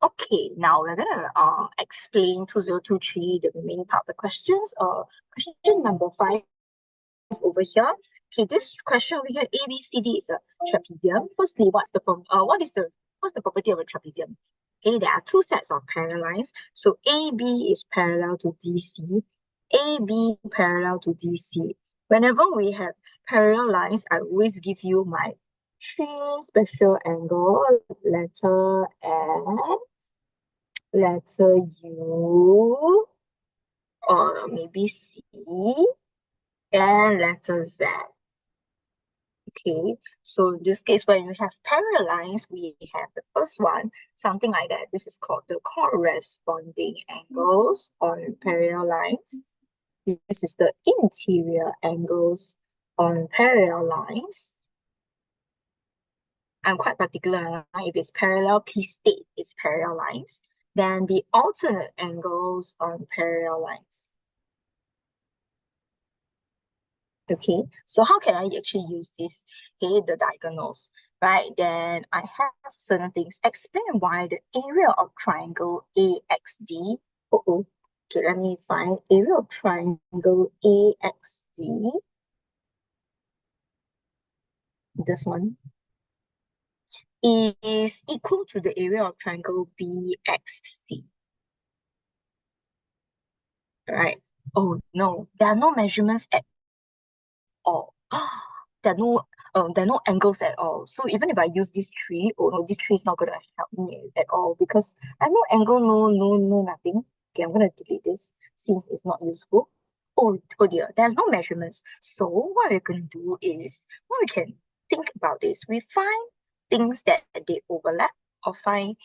Okay, now we're gonna explain 2023, the remaining part of the questions. Question number 5 over here. Okay, this question over here, ABCD is a trapezium. Firstly, what's the property of a trapezium? Okay, there are two sets of parallel lines. So AB is parallel to DC, AB parallel to DC. Whenever we have parallel lines, I always give you my three special angle, letter N, letter U, or maybe C, and letter Z. Okay, so in this case, when you have parallel lines, we have the first one, something like that. This is called the corresponding angles on parallel lines. This is the interior angles on parallel lines. I'm quite particular. If it's parallel, please state it's parallel lines. Then the alternate angles on parallel lines. Okay, so how can I actually use this? Okay, the diagonals, right? Then I have certain things. Explain why the area of triangle AXD. Okay, let me find area of triangle AXD. This one is equal to the area of triangle BXC. Right? Oh no, there are no measurements at all. There are no angles at all. So even if I use this tree, oh no, this tree is not gonna help me at all because I have no angle, no nothing. Okay, I'm gonna delete this since it's not useful. Oh dear, there's no measurements. So what we're gonna do is what we can think about is we find things that they overlap or find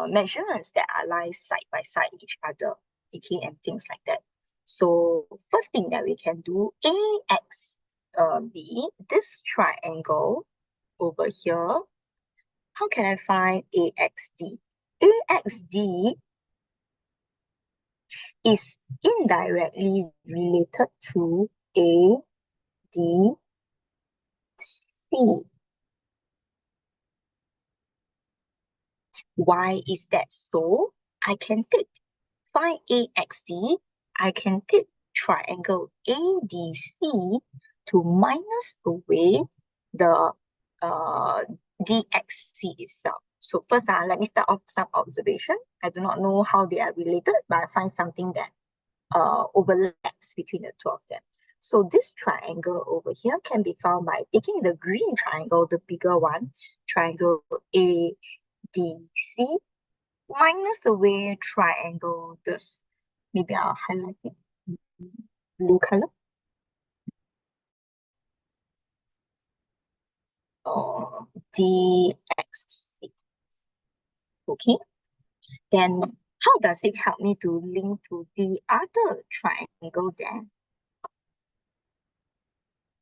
measurements that are lie side by side each other, okay, and things like that. So first thing that we can do, AX B, this triangle over here, how can I find AXD? AXD is indirectly related to ADC. Why is that so? I can find AXD, I can take triangle ADC to minus away the DXC itself. So first, let me start off some observation. I do not know how they are related, but I find something that overlaps between the two of them. So this triangle over here can be found by taking the green triangle, the bigger one, triangle ADC, minus away triangle this. Maybe I'll highlight it blue color. Or DXC. Okay. Then how does it help me to link to the other triangle then?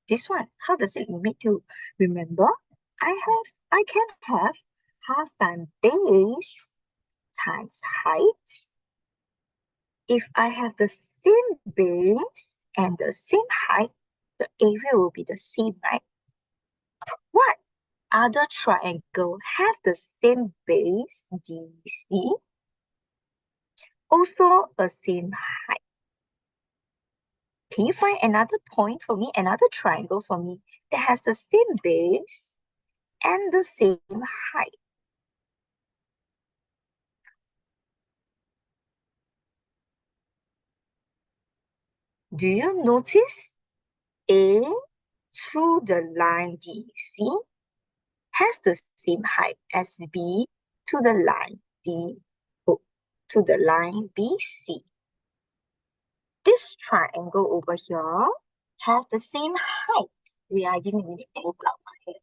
This one, how does it make to remember? I can have half times base times height. If I have the same base and the same height, the area will be the same, right? What other triangle have the same base DC, also a same height? Can you find another point for me, another triangle for me that has the same base and the same height? Do you notice A through the line DC has the same height as B to the line to the line BC? This triangle over here have the same height. I didn't really open up my head.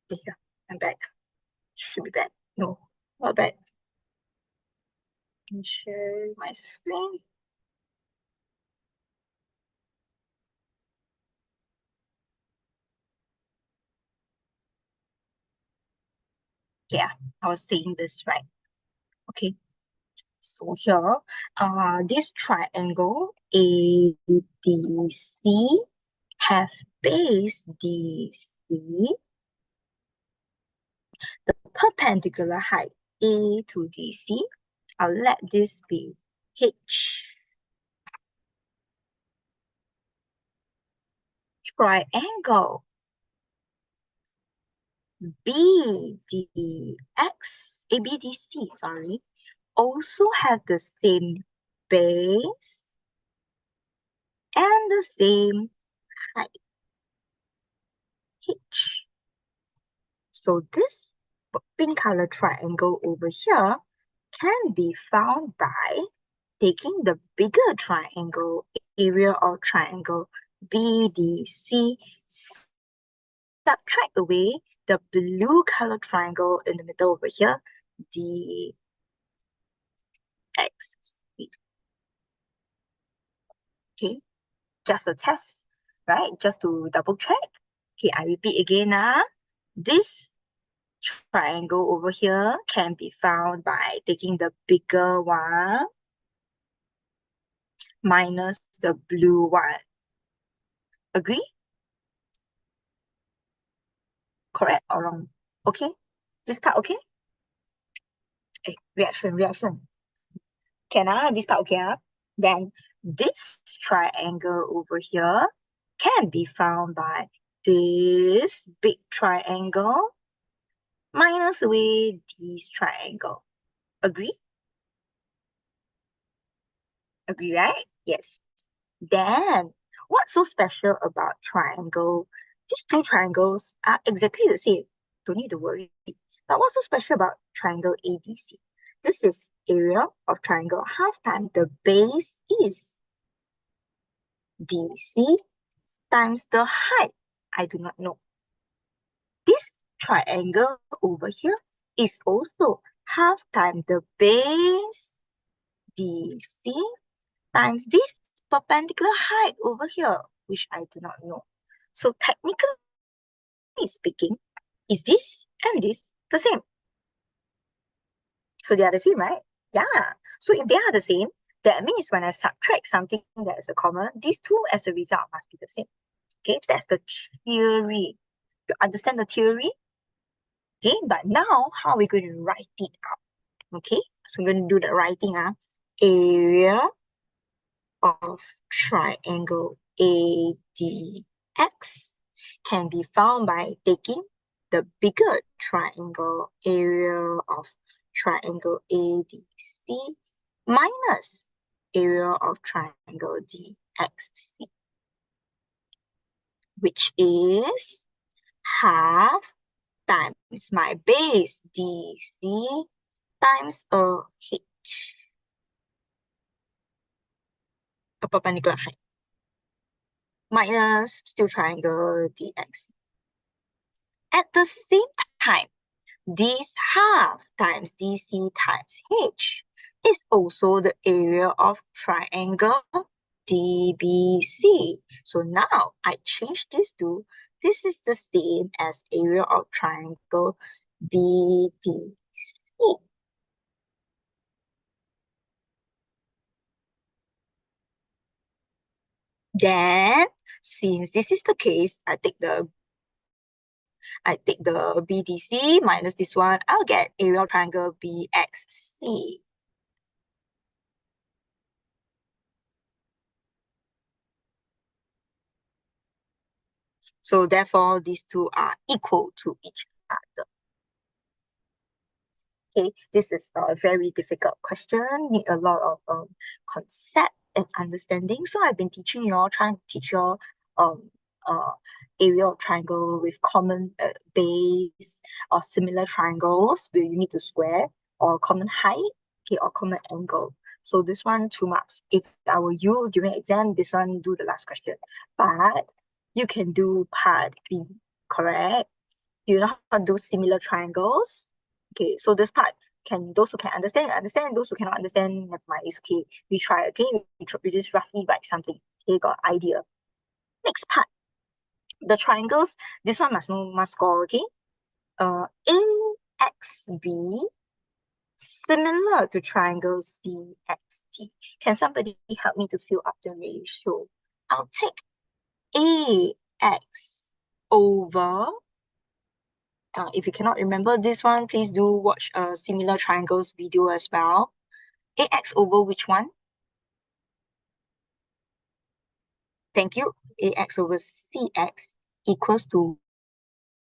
Yeah, I'm back. Should be back. No, not back. Let me share my screen. Yeah, I was saying this right. Okay, so here, this triangle ABC have base DC, the perpendicular height A to DC. I'll let this be H. Triangle ABDC, sorry, also have the same base and the same height, H. So this pink color triangle over here can be found by taking the bigger triangle, area of triangle BDC, subtract away the blue color triangle in the middle over here, DXC. Okay, just a test, right? Just to double check. Okay, I repeat again. This triangle over here can be found by taking the bigger one minus the blue one. Agree? Correct or wrong? Okay? This part okay? Hey, reaction. Can this part okay? Then this triangle over here can be found by this big triangle minus away this triangle. Agree? Agree, right? Yes. Then, what's so special about triangle? These two triangles are exactly the same. Don't need to worry. But what's so special about triangle ABC? This is area of triangle half time the base is DC times the height. I do not know. This triangle over here is also half time the base DC times this perpendicular height over here, which I do not know. So technically speaking, is this and this the same? So they are the same, right? Yeah. So if they are the same, that means when I subtract something that is a common, these two as a result must be the same. Okay, that's the theory. You understand the theory? Okay, but now how are we going to write it out? Okay, so I'm going to do the writing. Area of triangle ADX can be found by taking the bigger triangle area of triangle ADC minus area of triangle DXC, which is half times my base DC times a H, a perpendicular height, minus still triangle DX. At the same time, this half times DC times H is also the area of triangle DBC. So now I change this to, this is the same as area of triangle BDC. Then, since this is the case, I take the BDC minus this one, I'll get area of triangle BXC. So therefore, these two are equal to each other. Okay, this is a very difficult question, need a lot of concept and understanding. So I've been teaching you all, trying to teach you all uh, area of triangle with common base or similar triangles where you need to square, or common height, okay, or common angle. So this one, 2 marks. If I were you during exam, this one, do the last question. But you can do part B, correct? You know how to do similar triangles? Okay, so this part, those who can understand, understand. Those who cannot understand, never mind. It's okay. We try. Okay, we just roughly write something. Okay, got idea. Next part, the triangles. This one must know, must score. Okay. AXB similar to triangle CXT. Can somebody help me to fill up the ratio? I'll take AX over, if you cannot remember this one, please do watch a similar triangles video as well. AX over which one? Thank you. AX over CX equals to,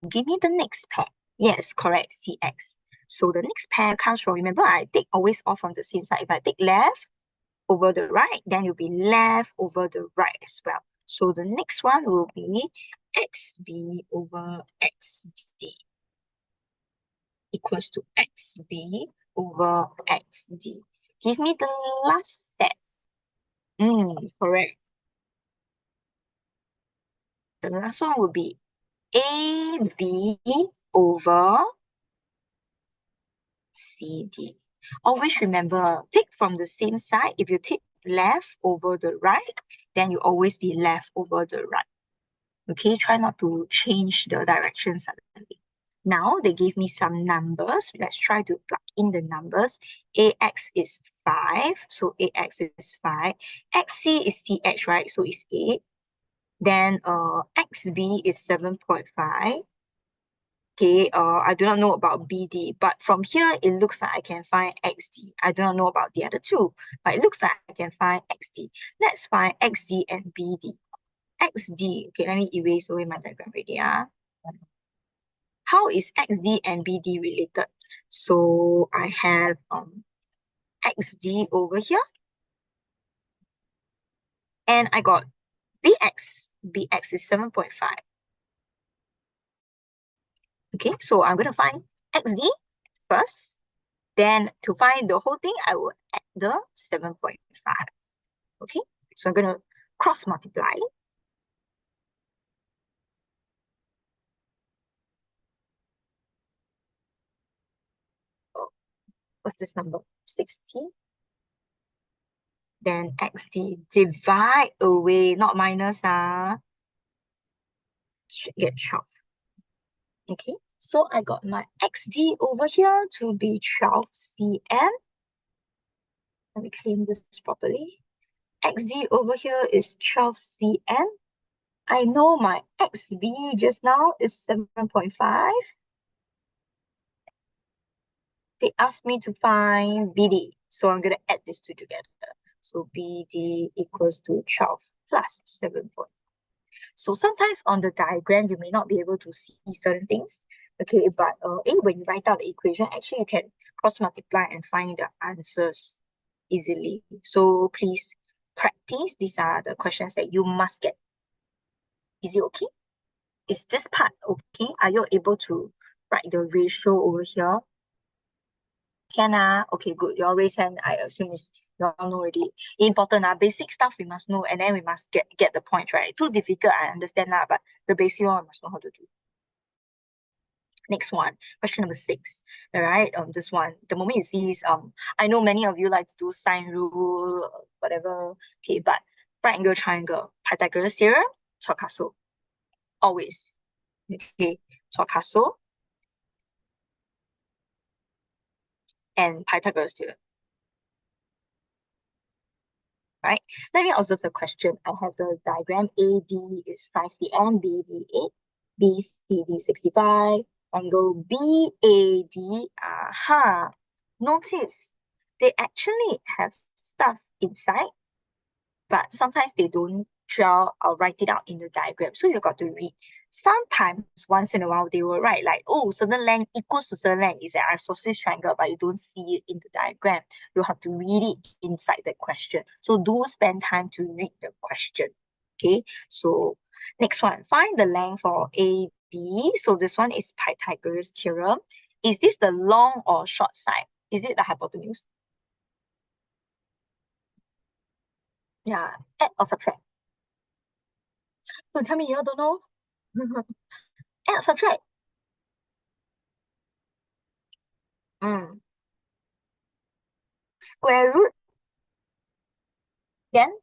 give me the next pair. Yes, correct, CX. So the next pair comes from, remember, I take always off from the same side. If I take left over the right, then you'll be left over the right as well. So the next one will be XB over XD equals to XB over XD. Give me the last step. Correct. The last one will be AB over CD. Always remember, take from the same side. If you take left over the right, then you always be left over the right. Okay, try not to change the direction suddenly. Now they give me some numbers. Let's try to plug in the numbers. AX is 5, so AX is 5. XC is CH, right? So it's 8. Then XB is 7.5. Okay, I do not know about BD, but from here it looks like I can find XD. I do not know about the other two, but it looks like I can find XD. Let's find XD and BD. XD, okay, let me erase away my diagram already. How is XD and BD related? So I have XD over here, and I got BX. BX is 7.5. Okay, so I'm going to find XD first. Then to find the whole thing, I will add the 7.5. Okay, so I'm going to cross multiply. Oh, what's this number? 16. Then XD, divide away, not minus. Should get 12. Okay, so I got my XD over here to be 12 cm. Let me clean this properly. XD over here is 12 cm. I know my XB just now is 7.5. They asked me to find BD, so I'm going to add these two together. So BD equals to 12 plus 7.5. So sometimes on the diagram, you may not be able to see certain things. Okay, but when you write out the equation, actually you can cross multiply and find the answers easily. So please practice. These are the questions that you must get. Is it okay? Is this part okay? Are you able to write the ratio over here? Can okay, good. Your raise hand, I assume is you all know already. Important basic stuff we must know, and then we must get the point, right? Too difficult, I understand but the basic one we must know how to do. Next one, question number 6. All right, this one, the moment you see this, I know many of you like to do sine rule, whatever. Okay, but right angle triangle, Pythagoras theorem, Torcaso. Always. Okay, Torcaso and Pythagoras theorem. Right? Let me observe the question. I have the diagram. AD is 5 cm, BD 8, BCD 65, angle BAD. Notice they actually have stuff inside, but sometimes they don't draw or write it out in the diagram. So you got to read. Sometimes once in a while they will write like, oh, certain length equals to certain length is an isosceles triangle, but you don't see it in the diagram. You have to read it inside the question. So do spend time to read the question. Okay, so next one, find the length for AB. So this one is Pythagoras theorem. Is this the long or short side? Is it the hypotenuse? Yeah, add or subtract. Don't tell me you all don't know. Add or subtract. square root, then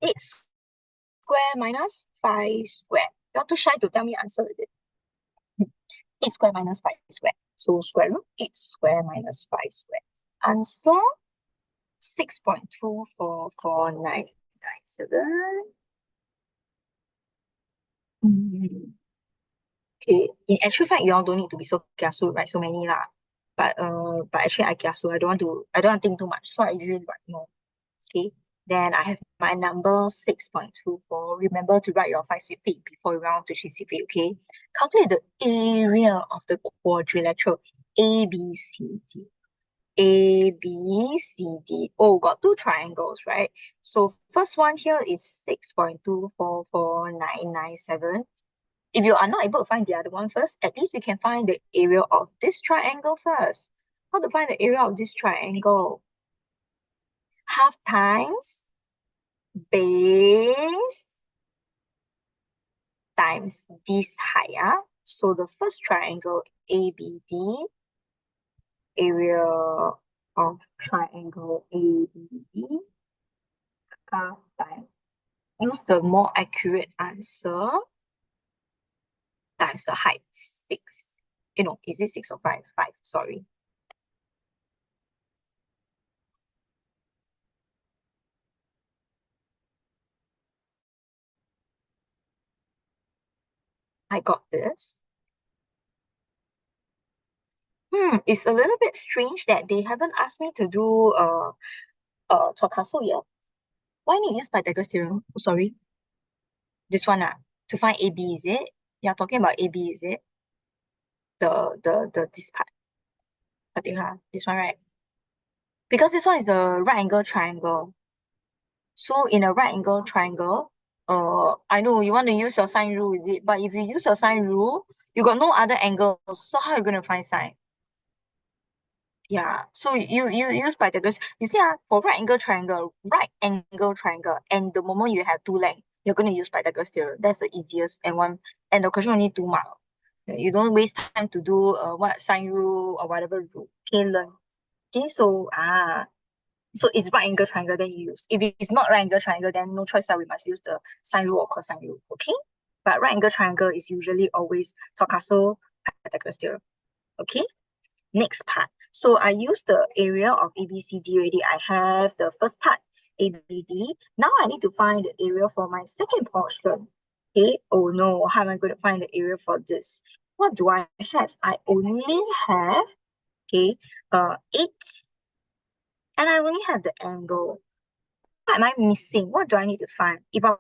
8 square minus 5 square. You're too shy to tell me answer, is it? 8 square minus 5 square. So square root 8 square minus 5 square. Answer 6.24497. Okay, in actual fact, you all don't need to be so kiasu, right? So many lah. But actually I kiasu. I don't want to think too much. So I usually write more. Okay. Then I have my number 6.24. Remember to write your 5 feet before you round to 3 feet, okay? Calculate the area of the quadrilateral ABCD. ABCD. Oh, got two triangles, right? So first one here is 6.244997. If you are not able to find the other one first, at least we can find the area of this triangle first. How to find the area of this triangle? Half times base times this height. So the first triangle ABD, area of triangle ABD, half times. Use the more accurate answer times the height, 6. Is it 6 or 5? 5, sorry. I got this. It's a little bit strange that they haven't asked me to do Tokaso yet. Why need use Pythagoras theorem? Oh, sorry. This one to find AB, is it? You're talking about AB, is it? The this part. I think this one, right? Because this one is a right angle triangle. So in a right angle triangle, I know you want to use your sine rule, is it? But if you use your sine rule, you got no other angles. So how are you going to find sine? Yeah, so you use Pythagoras. You see, for right angle triangle, and the moment you have two lengths, you're going to use Pythagoras theorem. That's the easiest and the question only 2 mark. You don't waste time to do what sine rule or whatever rule. Okay, learn. Okay, so it's right angle triangle, then you use. If it's not right angle triangle, then no choice, we must use the sine rule or cosine rule. Okay, but right angle triangle is usually always Tokaso Pythagoras theorem. Okay. Next part. So I use the area of ABCD already. I have the first part, ABD. Now I need to find the area for my second portion. Okay. Oh no, how am I going to find the area for this? What do I have? I only have, 8. And I only have the angle. What am I missing? What do I need to find? If I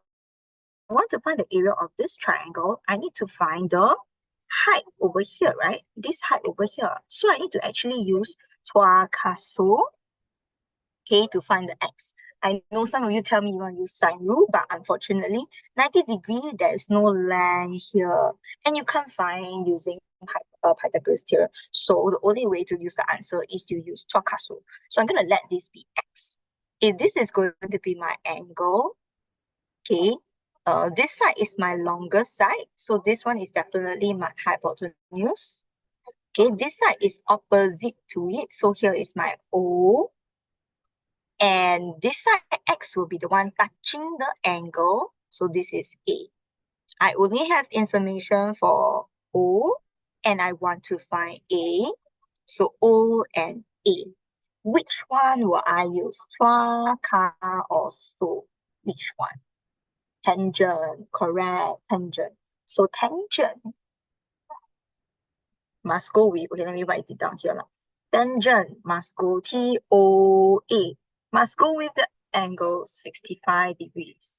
want to find the area of this triangle, I need to find the height over here, right? This height over here. So I need to actually use Tuakaso, to find the x. I know some of you tell me you want to use sine rule, but unfortunately, 90 degree, there is no length here. And you can't find using Pythagoras theorem. So the only way to use the answer is to use Tuakaso. So I'm going to let this be x. If this is going to be my angle, this side is my longest side. So this one is definitely my hypotenuse. Okay, this side is opposite to it. So here is my O. And this side, X, will be the one touching the angle. So this is A. I only have information for O, and I want to find A. So O and A. Which one will I use? Chua, ka, or so? Which one? Tangent, correct, tangent. So tangent must go with, okay, let me write it down here. Tangent must go TOA, must go with the angle 65 degrees.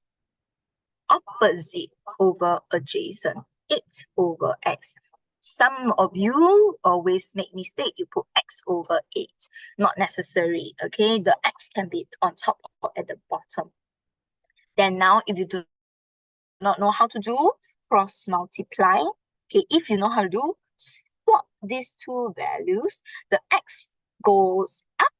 Opposite over adjacent, 8 over x. Some of you always make mistake. You put x over 8. Not necessary, okay? The x can be on top or at the bottom. Then now, if you do not know how to do, cross multiply. Okay, if you know how to do, swap these two values. The x goes up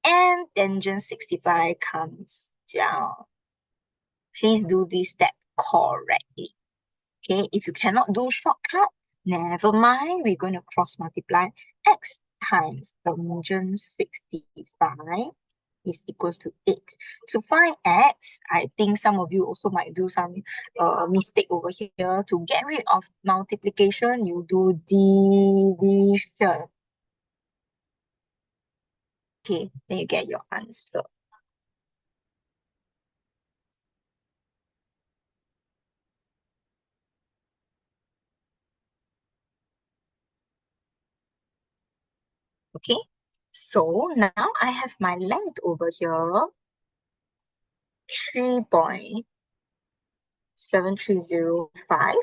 and tangent 65 comes down. Please do this step correctly. Okay, if you cannot do shortcut, never mind. We're going to cross multiply x times 165 is equals to 8. To find x, I think some of you also might do some mistake over here. To get rid of multiplication, you do division. Okay, then you get your answer. Okay, so now I have my length over here, 3.7305.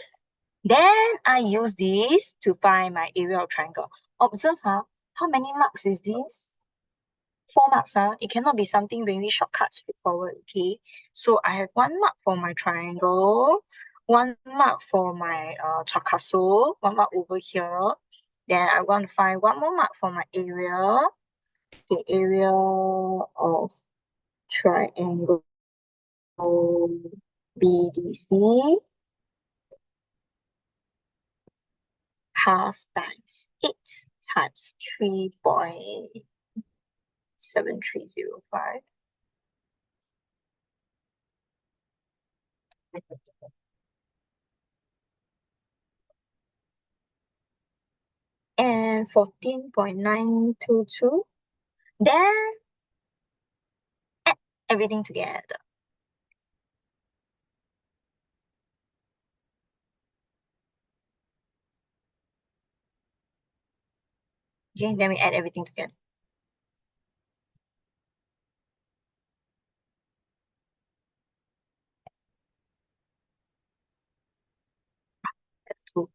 Then I use this to find my area of triangle. Observe, how many marks is this? 4 marks, it cannot be something very shortcut, straightforward, okay? So I have 1 mark for my triangle, 1 mark for my Chakaso, 1 mark over here. Then I want to find 1 more mark for my area, the area of triangle BDC, half times 8 times 3.7305. And 14.922. Then add everything together. Okay, then we add everything together. Two.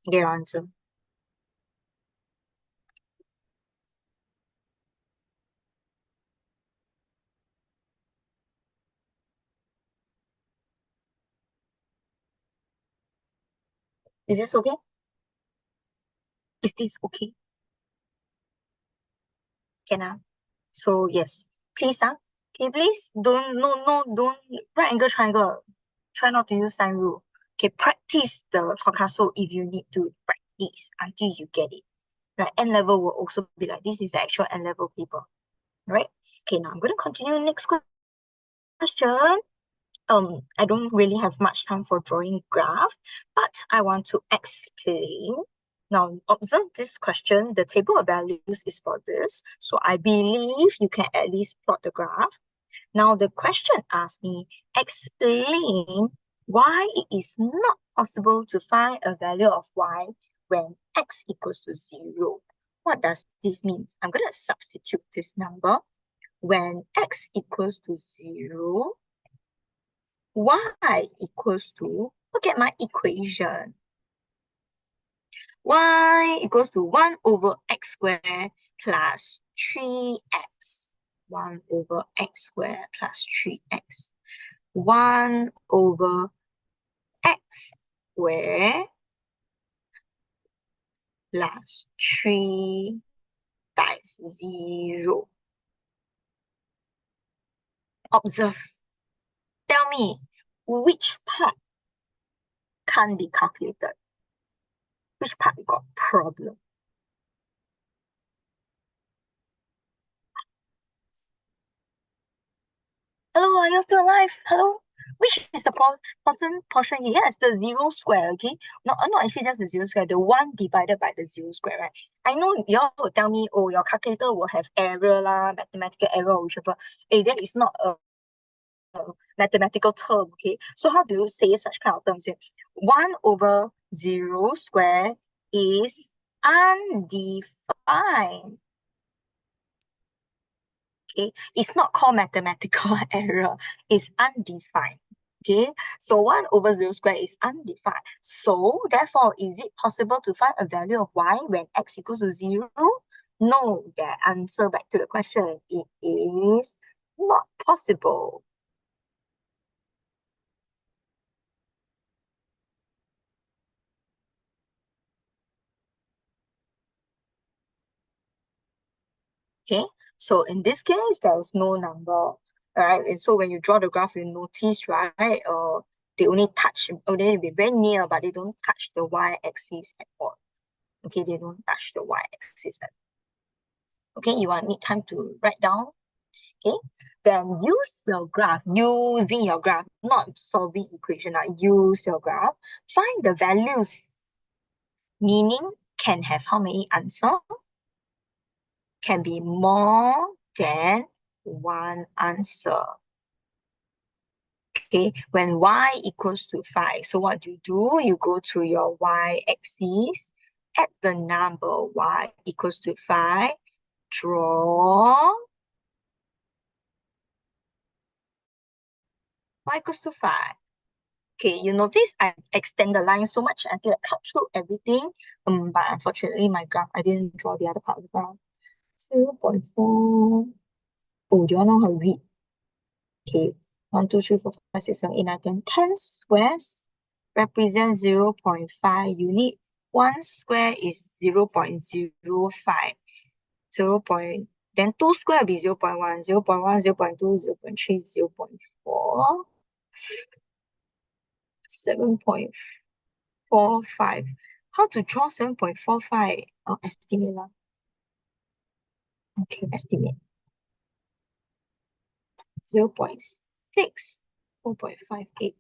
Get your answer. Is this okay? Is this okay? Can I? So yes, please okay, please don't right angle triangle. Try not to use sine rule. Okay, practice the Tokaso if you need to practice until you get it. Right, N level will also be like this is the actual N level paper. Right? Okay, now I'm going to continue next question. I don't really have much time for drawing graph, but I want to explain. Now, observe this question. The table of values is for this. So I believe you can at least plot the graph. Now, the question asks me, explain why it is not possible to find a value of y when x equals to 0. What does this mean? I'm going to substitute this number. When x equals to 0, y equals to, look at my equation. Y equals to 1 over x squared plus 3x. 1 over x squared plus 3x. 1 over x squared plus 3 times 0. Observe. Tell me, which part can't be calculated? Which part got problem? Hello, are you still alive? Hello? Which is the portion here? Yes, the 0 square, okay? Not actually just the 0 square, the 1 divided by the 0 square, right? I know you all will tell me, oh, your calculator will have error lah, mathematical error or whichever. That is not a mathematical term, okay? So how do you say such kind of terms here? 1 over 0 square is undefined. Okay, it's not called mathematical error, it's undefined. Okay, so 1 over 0 square is undefined. So therefore, is it possible to find a value of y when x equals to 0? No, the answer back to the question, it is not possible. Okay, so in this case, there is no number, right? And so when you draw the graph, you notice, right, they only touch, or they'll be very near, but they don't touch the y-axis at all. Okay, they don't touch the y-axis at all. Okay, you want need time to write down. Okay, then use your graph, using your graph, not solving equation, use your graph. Find the values, meaning can have how many answer? Can be more than one answer. Okay, when y equals to 5, so what do? You go to your y-axis, add the number y equals to 5, draw y equals to 5. Okay, you notice I extend the line so much until I cut through everything. But unfortunately, my graph, I didn't draw the other part of the graph. 0.4. Oh, do you know how to read? Okay, 1, 2, 3, 4, 5, 6, 7, 8, 9, 10. 10 squares represents 0.5 unit. 1 square is 0.05. Then 2 square will be 0.1, 0.1, 0.2, 0.3, 0.4, 7.45. How to draw 7.45? Estimate lah. Okay, estimate. 0.6, 4.58.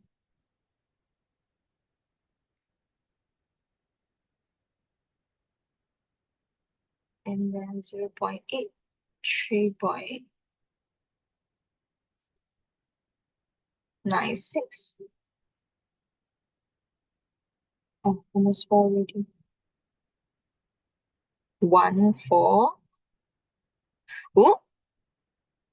And then 0.8, 3.96. Oh, almost 4 already. 1, 4. Oh,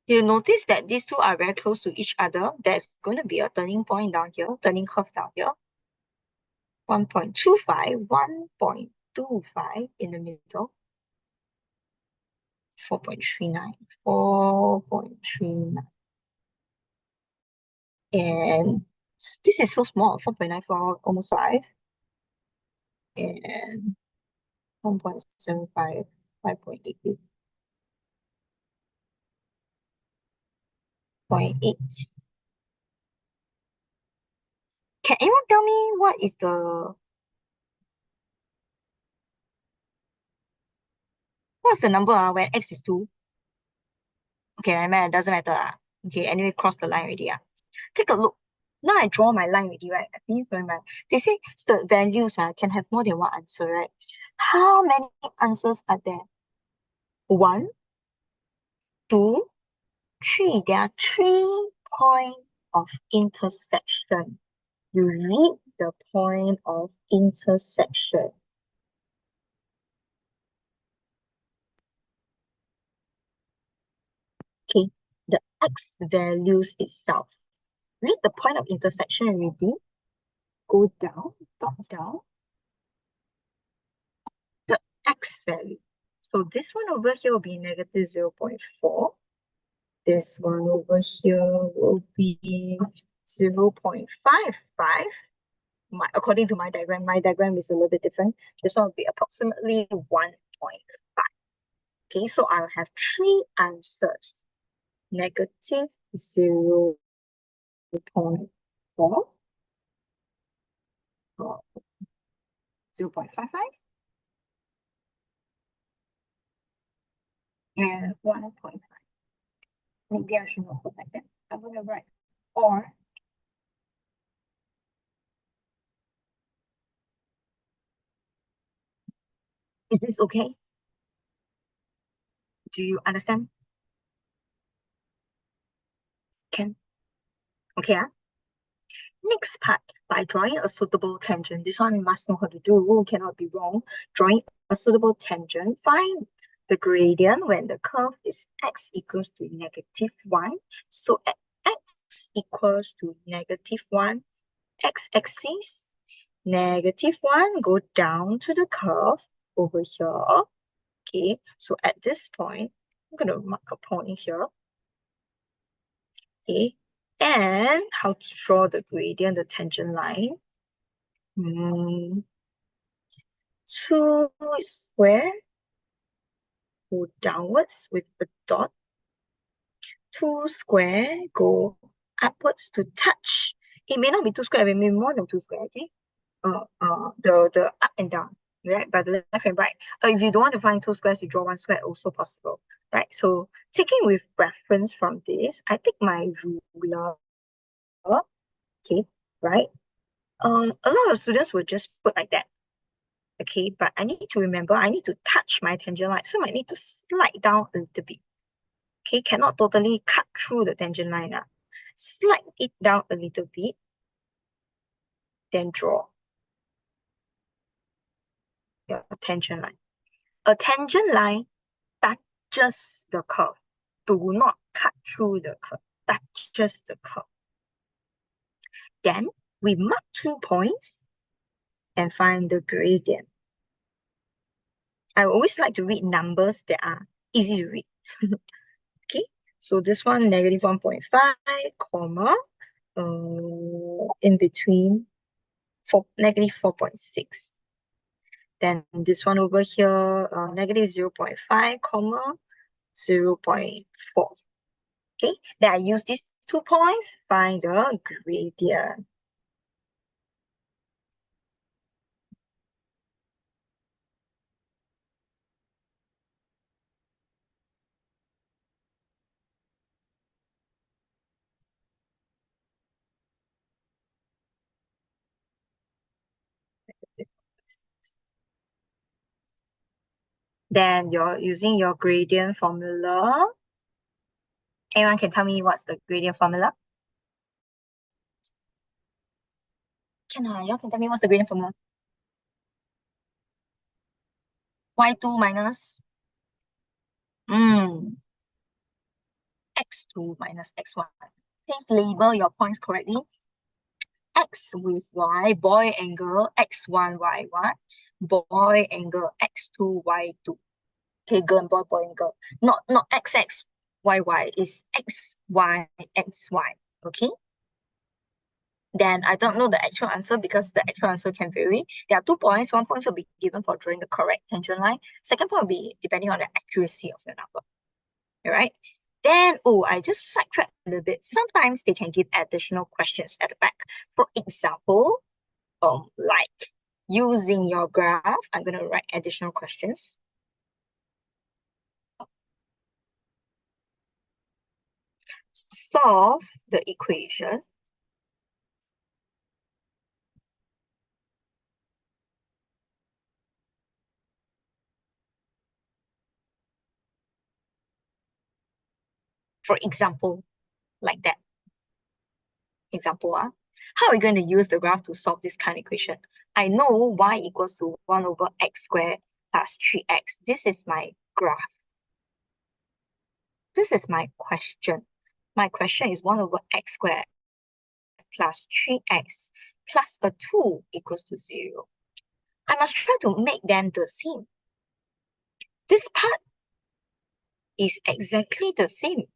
you notice that these two are very close to each other. There's going to be a turning point down here, turning curve down here. 1.25, 1.25 in the middle. 4.39, 4.39. And this is so small, 4.94, almost 5. And 1.75, 5.88. 0.8. Can anyone tell me what's the number when x is 2? Okay, it doesn't matter. Okay, anyway, cross the line already. Take a look. Now I draw my line already, right? I think they say the values can have more than one answer, right? How many answers are there? 1, 2, 3. There are 3 points of intersection. You read the point of intersection. Okay, the x values itself. Read the point of intersection already. Go down, dot down. The x value. So this one over here will be negative 0.4. This one over here will be 0.55. According to my diagram is a little bit different. This one will be approximately 1.5. Okay, so I'll have 3 answers. Negative 0.4, 0.55, and 1.5. Maybe I should not put like that. I'm going to write or. Is this okay? Do you understand? Can? Okay. Next part, by drawing a suitable tangent. This one you must know how to do, cannot be wrong. Drawing a suitable tangent, find the gradient when the curve is x equals to negative 1. So at x equals to negative 1, x-axis, negative 1, go down to the curve over here. Okay, so at this point, I'm going to mark a point here. Okay, and how to draw the gradient, the tangent line. 2 square, go downwards with a dot. 2 square, go upwards to touch It may not be 2 square, it may be more than 2 square, okay? The up and down, right? By the left and right. If you don't want to find 2 squares, you draw 1 square, also possible, right? So taking with reference from this, I take my ruler, okay, right? A lot of students will just put like that, okay? But I need to remember, I need to touch my tangent line, so I might need to slide down a little bit, okay? Cannot totally cut through the tangent line. Slide it down a little bit, then draw your tangent line. A tangent line touches the curve. Do not cut through the curve. Touches the curve. Then we mark 2 points and find the gradient. I always like to read numbers that are easy to read. Okay, so this one negative 1.5, comma, in between negative 4.6. Then this one over here, negative 0.5, comma, 0.4. Okay, then I use these 2 points, find the gradient. Then you're using your gradient formula. Anyone can tell me what's the gradient formula? Y'all can tell me what's the gradient formula? Y2 minus x2 minus x1. Please label your points correctly. X with y, boy angle, x1, y1, boy angle, x2, y2. Okay, girl and boy and girl. Not x, x, y, y. It's x, y, x, y. Okay? Then I don't know the actual answer because the actual answer can vary. There are 2 points. 1 point will be given for drawing the correct tangent line. Second point will be depending on the accuracy of your number. All right? Then, I just sidetracked a little bit. Sometimes they can give additional questions at the back. For example, like using your graph, I'm going to write additional questions. Solve the equation. For example, like that. Example, how are we going to use the graph to solve this kind of equation? I know y equals to 1 over x squared plus 3x. This is my graph. This is my question. My question is 1 over x squared plus 3x plus a 2 equals to 0. I must try to make them the same. This part is exactly the same.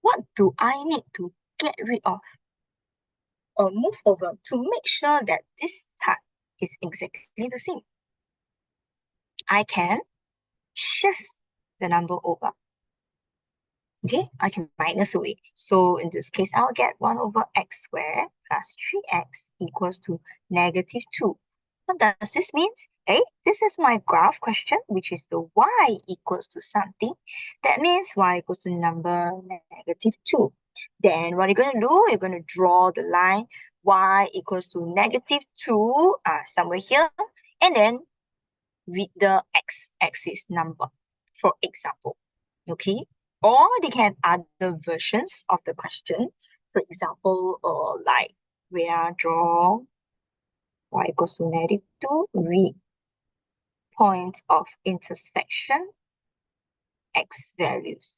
What do I need to get rid of or move over to make sure that this part is exactly the same? I can shift the number over. Okay, I can minus away. So in this case, I'll get 1 over x squared plus 3x equals to negative 2. What does this mean? This is my graph question, which is the y equals to something. That means y equals to number negative 2. Then what you're going to do, you're going to draw the line y equals to negative 2 somewhere here. And then with the x-axis number, for example. Okay, or they can have other versions of the question. For example, like we are draw y equals to negative 2, read points of intersection x values.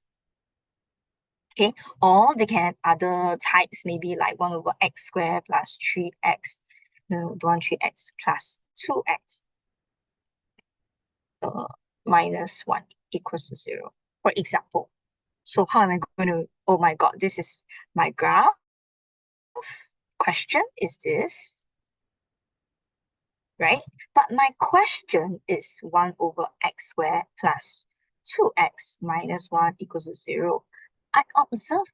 Okay, or they can have other types, maybe like 1 over x squared plus 3x, no, don't want 3x plus 2x minus 1 equals to 0, for example. So how am I going to, oh my God, this is my graph. Question is this, right? But my question is 1 over x squared plus 2x minus 1 equals to 0. I observe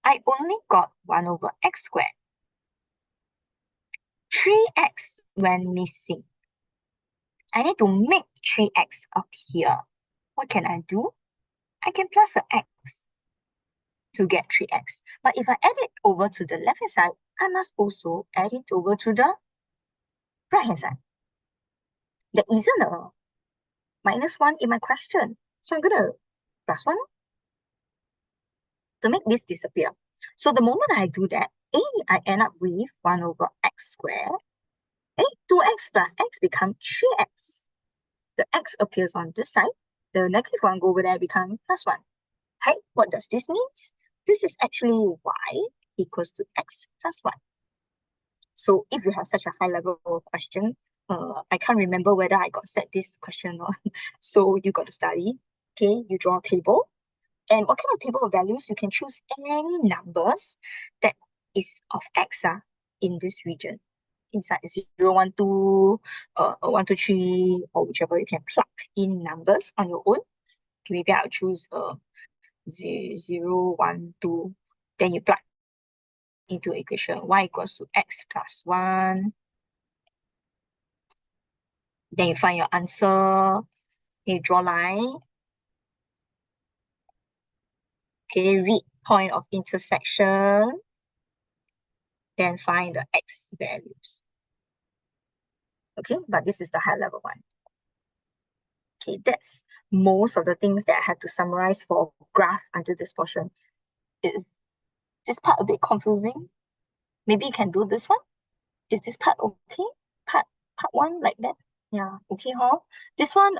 I only got 1 over x squared. 3x went missing. I need to make 3x appear. What can I do? I can plus a x to get 3x. But if I add it over to the left-hand side, I must also add it over to the right-hand side. There isn't a -1 in my question. So I'm going to plus 1 to make this disappear. So the moment I do that, I end up with 1 over x squared. 2x plus x becomes 3x. The x appears on this side. The negative one go over there become +1. Hey, what does this mean? This is actually y equals to x plus 1. So if you have such a high level question, I can't remember whether I got set this question or not. So you got to study. Okay, you draw a table. And what kind of table of values? You can choose any numbers that is of x in this region. Inside 0, 1, 2, 1, 2, 3, or whichever, you can plug in numbers on your own. Okay, maybe I'll choose 0, 1, 2. Then you plug into equation y equals to x plus 1. Then you find your answer. You draw line. Okay, read point of intersection. Then find the x values. Okay, but this is the high level one. Okay, that's most of the things that I had to summarize for graph until this portion. Is this part a bit confusing? Maybe you can do this one. Is this part okay? Part 1 like that? Yeah, okay, huh? This one,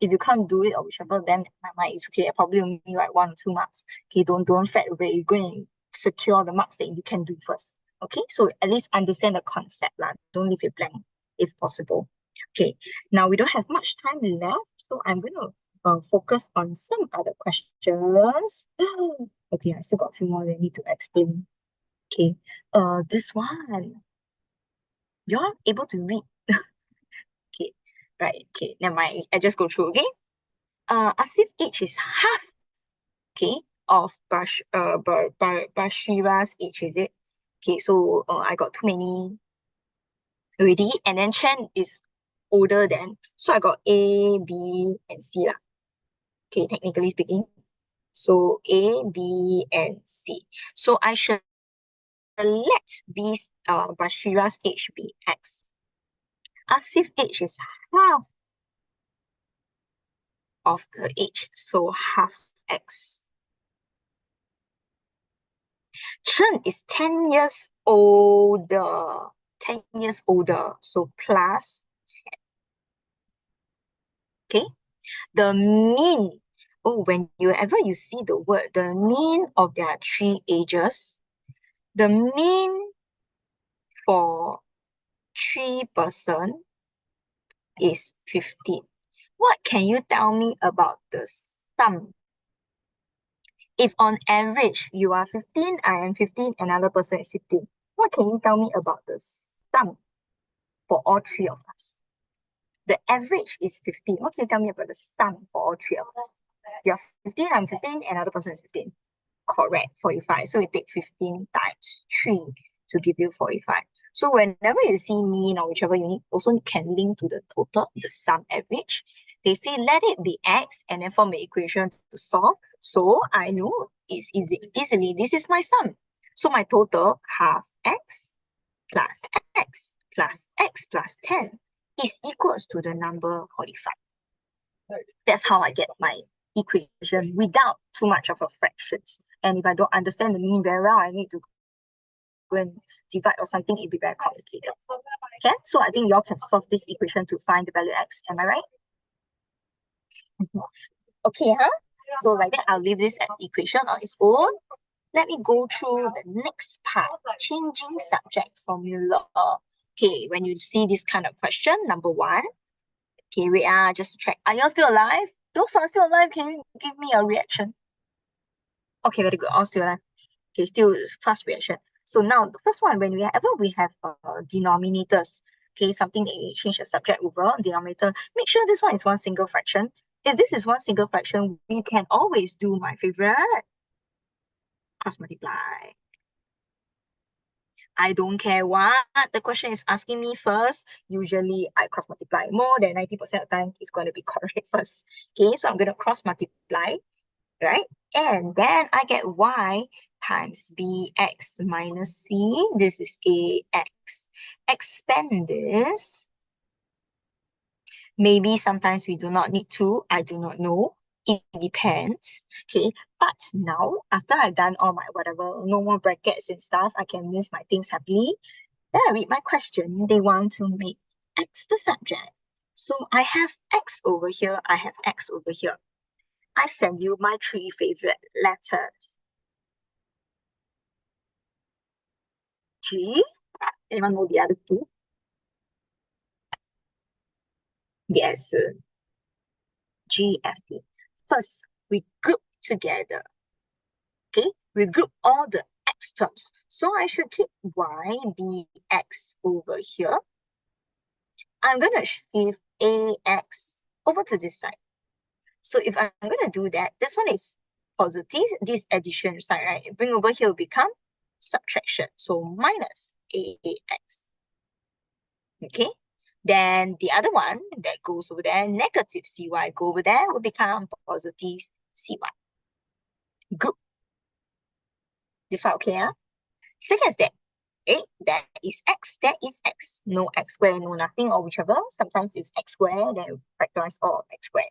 if you can't do it or whichever, then my mind is okay. I probably only like 1 or 2 marks. Okay, don't fret over it. You go and secure the marks that you can do first. Okay, so at least understand the concept lah. Don't leave it blank if possible. Okay, now we don't have much time left, so I'm going to focus on some other questions. Okay, I still got a few more that I need to explain. Okay, this one, you're able to read. Okay, right, okay, never mind. I just go through, okay? Asif age is half, okay, of Bashira's age, is it? Okay, so I got too many already, and then Chen is older than, so I got A, B, and C lah. Okay, technically speaking. So A, B, and C. So I should let these Bashira's age be X. Asif age is half of the age, so half X. Chen is 10 years older. 10 years older, so plus 10. Okay, the mean, whenever you see the word, the mean of their 3 ages, the mean for 3 person is 15. What can you tell me about the sum? If on average you are 15, I am 15, another person is 15, what can you tell me about the sum for all 3 of us? The average is 15. What can you tell me about the sum for all 3 of us? You're 15, I'm 15, another person is 15. Correct, 45. So we take 15 times 3 to give you 45. So whenever you see mean or whichever you need, also can link to the total, the sum average. They say let it be x and then form an equation to solve. So I know it's easily, this is my sum. So my total half x plus x plus x plus 10 is equals to the number 45. That's how I get my equation without too much of a fractions. And if I don't understand the mean very well, I need to go and divide or something, it'll be very complicated. Okay, so I think y'all can solve this equation to find the value x. Am I right? Okay, huh? So like that, I'll leave this as equation on its own. Let me go through the next part, changing subject formula. Okay, when you see this kind of question, number 1, okay, wait, just to check. Are you all still alive? Those who are still alive, can you give me a reaction? Okay, very good. All still alive. Okay, still fast reaction. So now the first one, whenever we have denominators, okay, something that you change the subject over, denominator, make sure this one is one single fraction. If this is one single fraction, we can always do my favorite cross multiply. I don't care what the question is asking me first. Usually I cross multiply. More than 90% of the time it's going to be correct first. Okay, so I'm going to cross multiply, right? And then I get y times bx minus c. This is ax. Expand this. Maybe sometimes we do not need to. I do not know. It depends. Okay. But now, after I've done all my whatever, no more brackets and stuff, I can move my things happily. Then I read my question. They want to make x the subject. So I have x over here. I have x over here. I send you my three favorite letters. G. Anyone know the other two? Yes. G, F, D. First, we group together. Okay, we group all the x terms. So I should keep y, b, x over here. I'm going to shift ax over to this side. So if I'm going to do that, this one is positive, this addition side, right? Bring over here will become subtraction. So minus ax. Okay, then the other one that goes over there, negative cy, go over there, will become positive cy. Good. This one okay, huh? Second is that that is x, that is x. No x squared, no nothing, or whichever. Sometimes it's x squared, then factorize all x squared.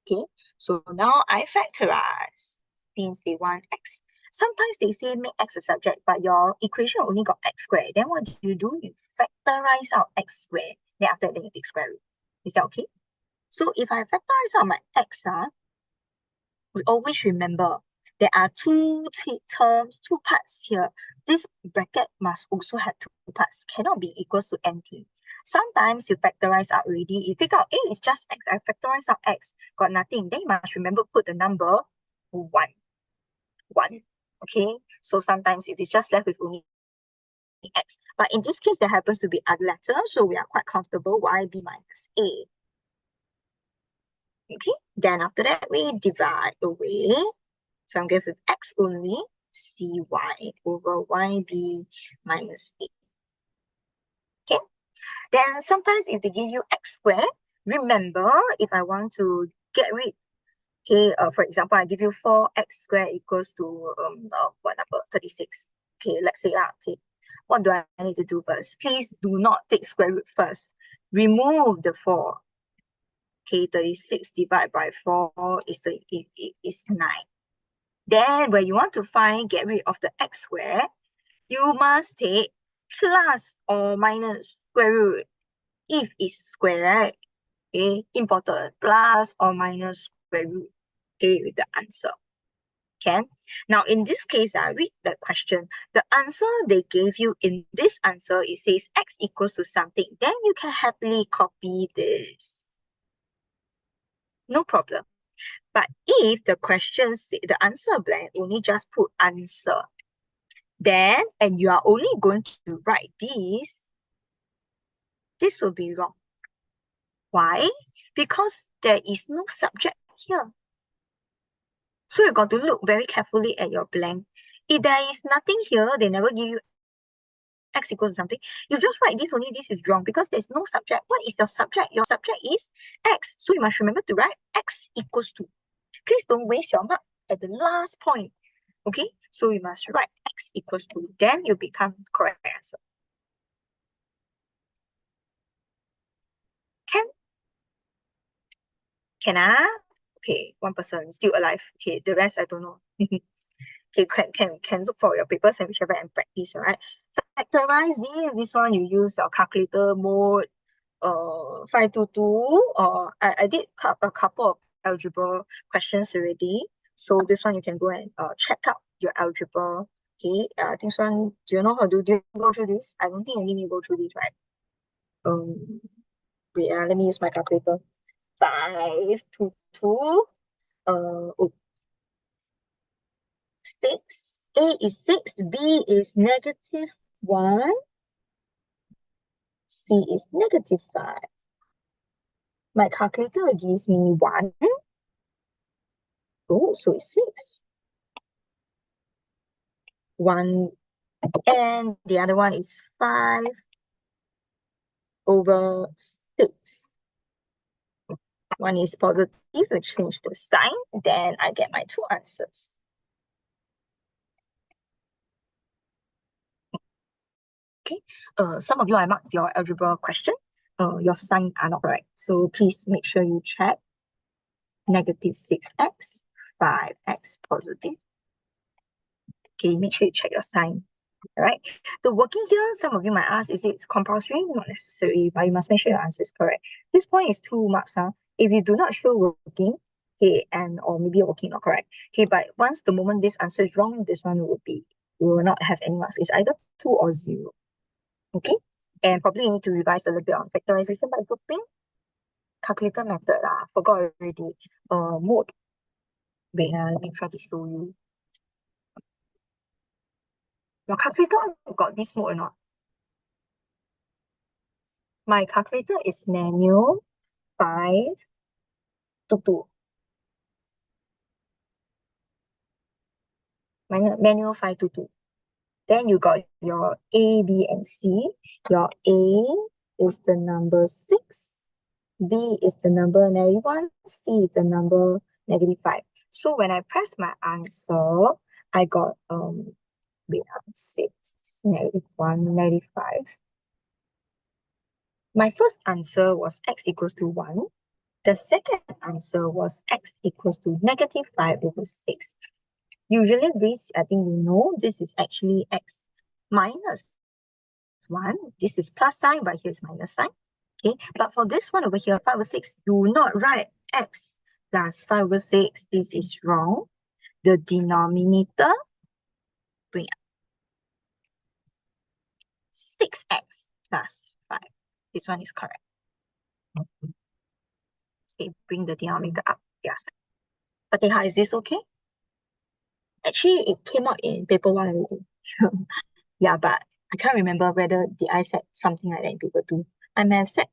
Okay, so now I factorize since they want x. Sometimes they say make x a subject, but your equation only got x squared. Then what do? You factorize out x squared. Then after that, you take square root. Is that okay? So if I factorize out my x, we always remember there are two terms, two parts here. This bracket must also have two parts, cannot be equals to empty. Sometimes you factorize out already, you take out A is just x, I factorize out x, got nothing. Then you must remember put the number 1. 1. Okay, so sometimes if it's just left with only x, but in this case there happens to be other letter, so we are quite comfortable y b minus a. Okay, then after that we divide away. So I'm going with x only, cy over yb minus a. Okay, then sometimes if they give you x squared, remember if I want to get rid, okay, for example, I give you 4x squared equals to what number? 36. Okay, let's say okay, what do I need to do first? Please do not take square root first. Remove the 4. Okay, 36 divided by 4 is is 9. Then when you want to get rid of the x squared, you must take plus or minus square root. If it's square, right? Okay, important. Plus or minus square root. Okay, with the answer. Can? Now in this case, I read the question. The answer they gave you in this answer, it says x equals to something. Then you can happily copy this. No problem. But if the question, the answer blank, only just put answer. Then, and you are only going to write this will be wrong. Why? Because there is no subject here. So you got to look very carefully at your blank. If there is nothing here, they never give you x equals to something, you just write this only, this is wrong because there's no subject. What is your subject? Your subject is x. So you must remember to write x equals to. Please don't waste your mark at the last point. Okay, so you must write x equals to, then you become correct answer. Can I? Okay, one person still alive. Okay, the rest I don't know. Okay, can look for your papers and whichever and practice, all right? Factorize this one you use your calculator mode 522, or I did a couple of algebra questions already. So this one you can go and check out your algebra. Okay, this one, do you know how to do you go through this? I don't think you need me to go through this, right? Wait, let me use my calculator. 522 oh, 6. A is 6, B is -1, C is -5. My calculator gives me 1. Oh, so it's 6. 1, and the other one is 5/6. One is positive, we change the sign, then I get my two answers. Okay, some of you I marked your algebra question. Your sign are not correct. So please make sure you check -6x, 5x positive. Okay, make sure you check your sign. All right. The working here, some of you might ask, is it compulsory? Not necessary, but you must make sure your answer is correct. This point is 2 marks. If you do not show working, okay, and or maybe working not correct. Okay, but once the moment this answer is wrong, this one will not have any marks. It's either 2 or 0. Okay. And probably you need to revise a little bit on factorization by grouping. Calculator method, forgot already. Mode. Wait, let me try to show you. Your calculator got this mode or not? My calculator is manual 5 to 2. Manual 5 to 2. Then you got your A, B, and C. Your A is the number 6. B is the number -1. C is the number -5. So when I press my answer, I got 6, -1, -5. My first answer was x equals to 1. The second answer was x equals to -5/6. Usually this, I think you know, this is actually x minus 1. This is plus sign, but here's minus sign. Okay, but for this one over here, 5/6, do not write x plus 5/6. This is wrong. The denominator, bring up 6x plus 5. This one is correct. Okay, bring the denominator up. Yes. But is this okay? Actually, it came out in paper 1 already. Yeah, but I can't remember whether did I said something like that in paper 2. I may have said,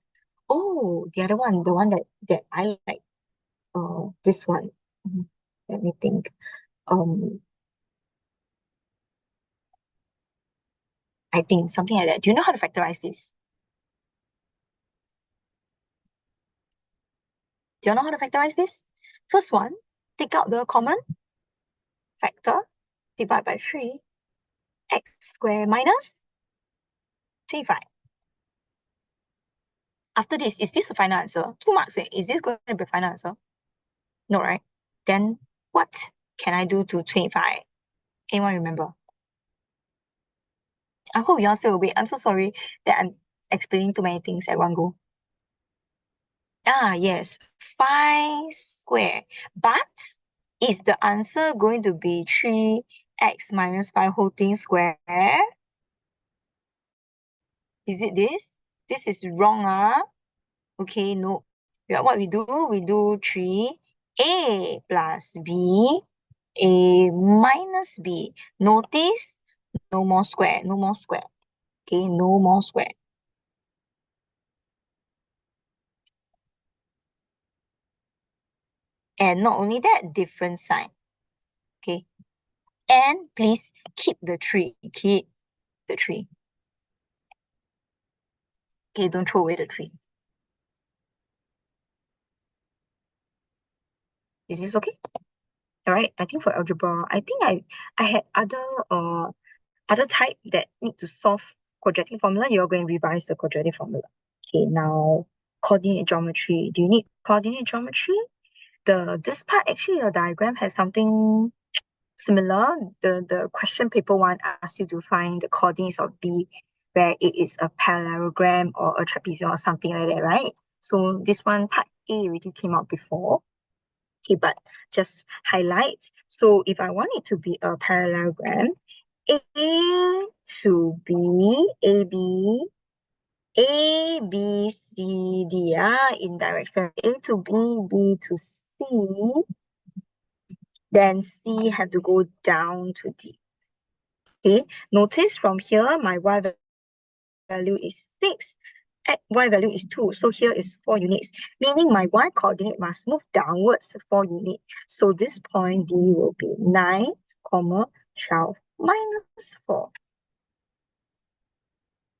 oh, the other one, the one that I like, this one. Let me think. I think something like that. Do you know how to factorize this? Do you know how to factorize this? First one, take out the common factor, divide by 3, x squared minus 25. After this, is this the final answer? 2 marks. Is this going to be the final answer? No, right? Then what can I do to 25? Anyone remember? I hope you all still awake. I'm so sorry that I'm explaining too many things at one go. Yes, 5 square. But is the answer going to be 3x minus 5 whole thing square? Is it this? This is wrong, Okay, no. What we do 3a plus b, a minus b. Notice, no more square, no more square. Okay, no more square. And not only that, different sign. Okay. And please keep the 3. Keep the 3. Okay, don't throw away the 3. Is this okay? All right. I think for algebra, I think I had other type that need to solve quadratic formula. You're going to revise the quadratic formula. Okay, now coordinate geometry. Do you need coordinate geometry? This part, actually your diagram has something similar. The question paper 1 asks you to find the coordinates of B, where it is a parallelogram or a trapezium or something like that, right? So this one, part A, already came out before. Okay, but just highlight. So if I want it to be a parallelogram, A to B, AB, A, B, C, D in direction A to B, B to C. Then C have to go down to D. Okay, notice from here, my Y value is 6, Y value is 2. So here is 4 units, meaning my Y coordinate must move downwards 4 units. So this point D will be 9, 12, minus 4.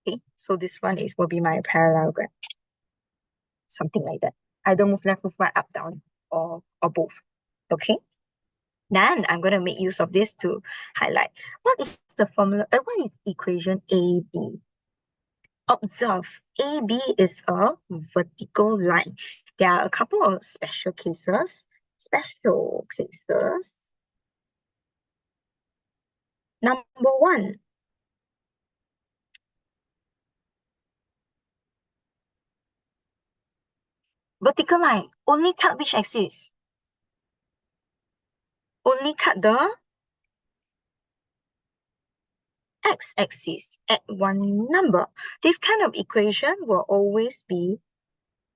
Okay, so this one will be my parallelogram. Something like that. Either move left, move right, up, down, or both. Okay. Then I'm going to make use of this to highlight. What is the formula? What is equation AB? Observe, AB is a vertical line. There are a couple of special cases. Number one, vertical line. Only cut which axis? Only cut the x-axis at one number. This kind of equation will always be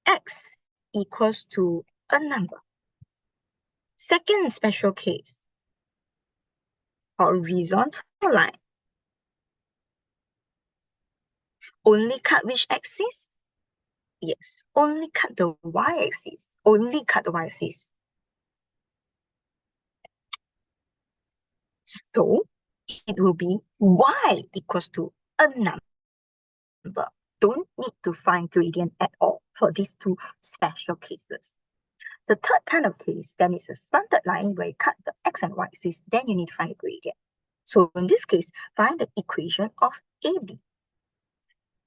x equals to a number. Second special case, horizontal line. Only cut which axis? Yes, only cut the y-axis. Only cut the y-axis. So it will be y equals to a number. Don't need to find gradient at all for these two special cases. The third kind of case, then is a slanted line where you cut the x and y axis, then you need to find the gradient. So in this case, find the equation of AB.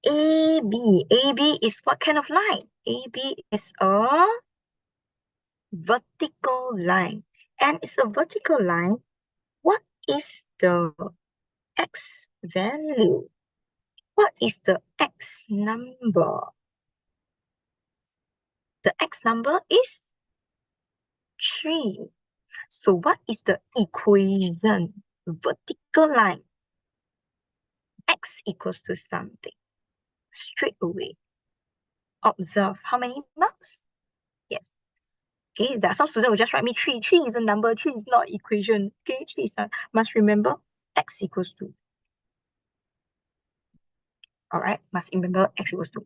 AB is what kind of line? AB is a vertical line. And it's a vertical line. What is the x value? What is the x number? The x number is 3. So what is the equation? Vertical line. X equals to something. Straight away. Observe how many marks? Yes. Okay, there are some students who just write me 3. 3 is a number, 3 is not equation. Okay, 3 is must remember x equals to. Alright, must remember x equals to.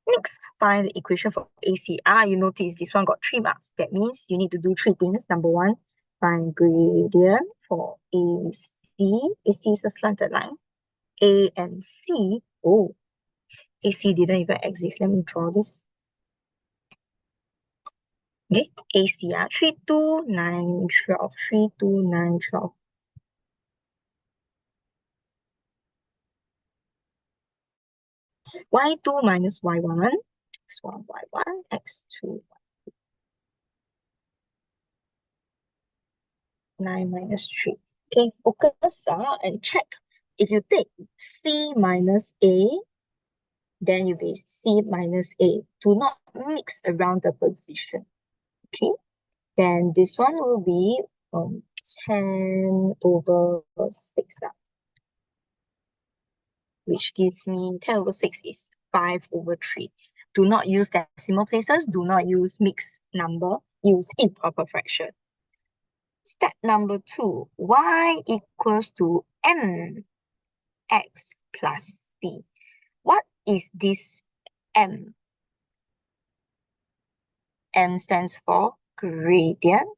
Next, find the equation for AC. You notice this one got 3 marks. That means you need to do 3 things. Number 1, find gradient for AC. AC is a slanted line. A and C. Oh, AC didn't even exist. Let me draw this. Okay, AC 3, 2, 9, 12. 3, 2, 9, 12. Y2 minus Y1. X1, Y1, X2, 9 minus 3. Okay, focus and check. If you take C minus A, then you be C minus A. Do not mix around the position. Okay, then this one will be 10 over 6. Which gives me 10 over 6 is 5 over 3. Do not use decimal places. Do not use mixed number. Use improper fraction. Step number 2, y equals to mx plus b. What is this m? M stands for gradient.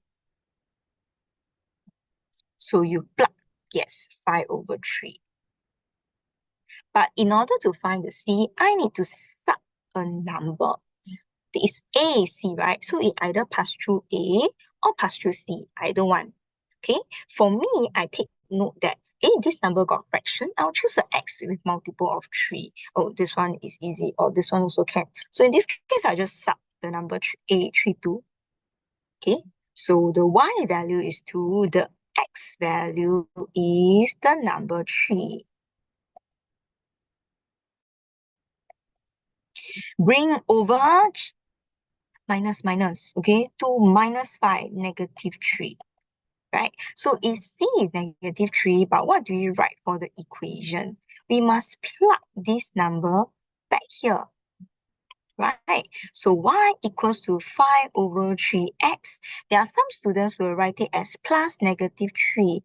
So you plug, yes, 5 over 3. But in order to find the c, I need to start a number. This is A, C, right? So it either pass through A or pass through C, either one. Okay, for me, I take note that this number got fraction. I'll choose an x with multiple of 3. Oh, this one is easy, or this one also can. So in this case, I just sub the number A, 3, 2. Okay, so the y value is 2, the x value is the number 3. Bring over minus, okay, to minus 5, negative 3. Right? So if C is negative 3, but what do we write for the equation? We must plug this number back here. Right? So y equals to 5 over 3x. There are some students who will write it as plus negative 3.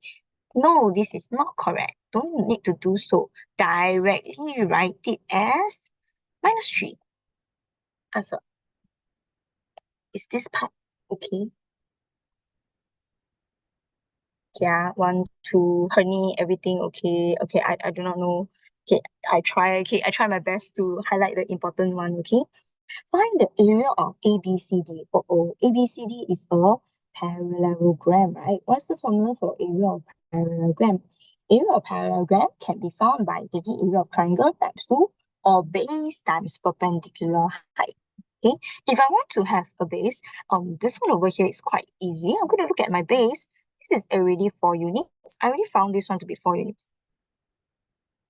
No, this is not correct. Don't need to do so. Directly write it as minus 3. Answer. Is this part okay? Yeah, one, two, honey, everything okay. Okay, I do not know. Okay, I try my best to highlight the important one, okay? Find the area of ABCD. Oh, ABCD is a parallelogram, right? What's the formula for area of parallelogram? Area of parallelogram can be found by taking area of triangle times 2 or base times perpendicular height. Okay, if I want to have a base, this one over here is quite easy. I'm going to look at my base. This is already 4 units. I already found this one to be 4 units.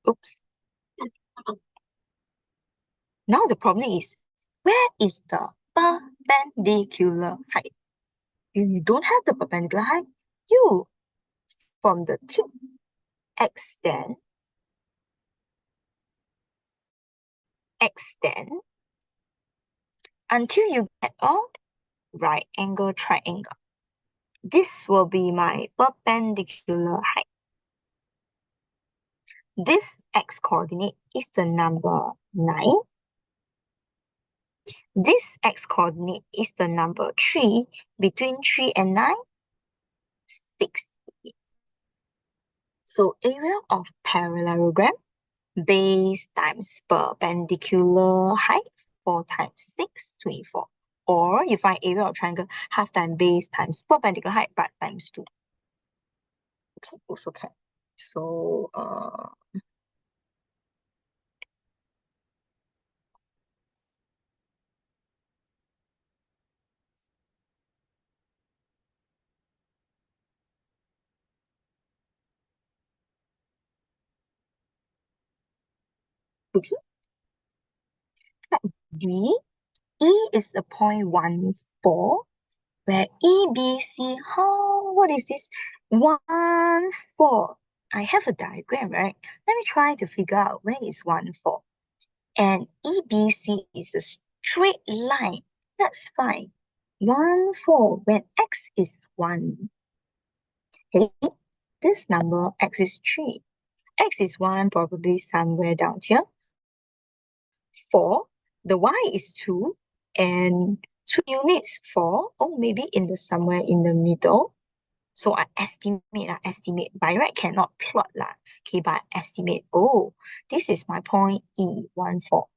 Oops. Now the problem is, where is the perpendicular height? You don't have the perpendicular height. You, from the tip, extend until you get a right angle triangle. This will be my perpendicular height. This x coordinate is the number 9. This x coordinate is the number 3. Between 3 and 9, 6. So area of parallelogram, base times perpendicular height, 4 times 6, 24. Or you find area of triangle, half times base times perpendicular height, but times 2. Okay, also can. So, okay. D, E is a 0.14, where EBC, what is this? 1, 4. I have a diagram, right? Let me try to figure out where is 1, 4. And EBC is a straight line. That's fine. 1, 4, when x is 1. Okay, this number, x is 3. X is 1, probably somewhere down here. 4, the y is 2, and 2 units 4, oh, maybe in the somewhere in the middle. So I estimate. By right cannot plot lah. Okay, but estimate. Oh, this is my point E14.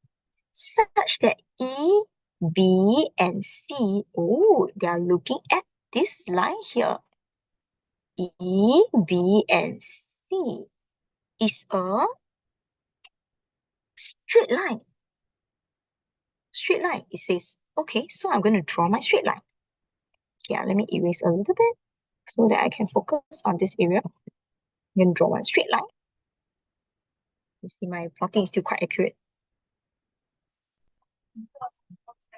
Such that E, B, and C, oh, they are looking at this line here. E, B, and C is a straight line. Straight line, it says. Okay, so I'm going to draw my straight line. Okay, let me erase a little bit so that I can focus on this area. I'm going to draw one straight line. You see, my plotting is still quite accurate.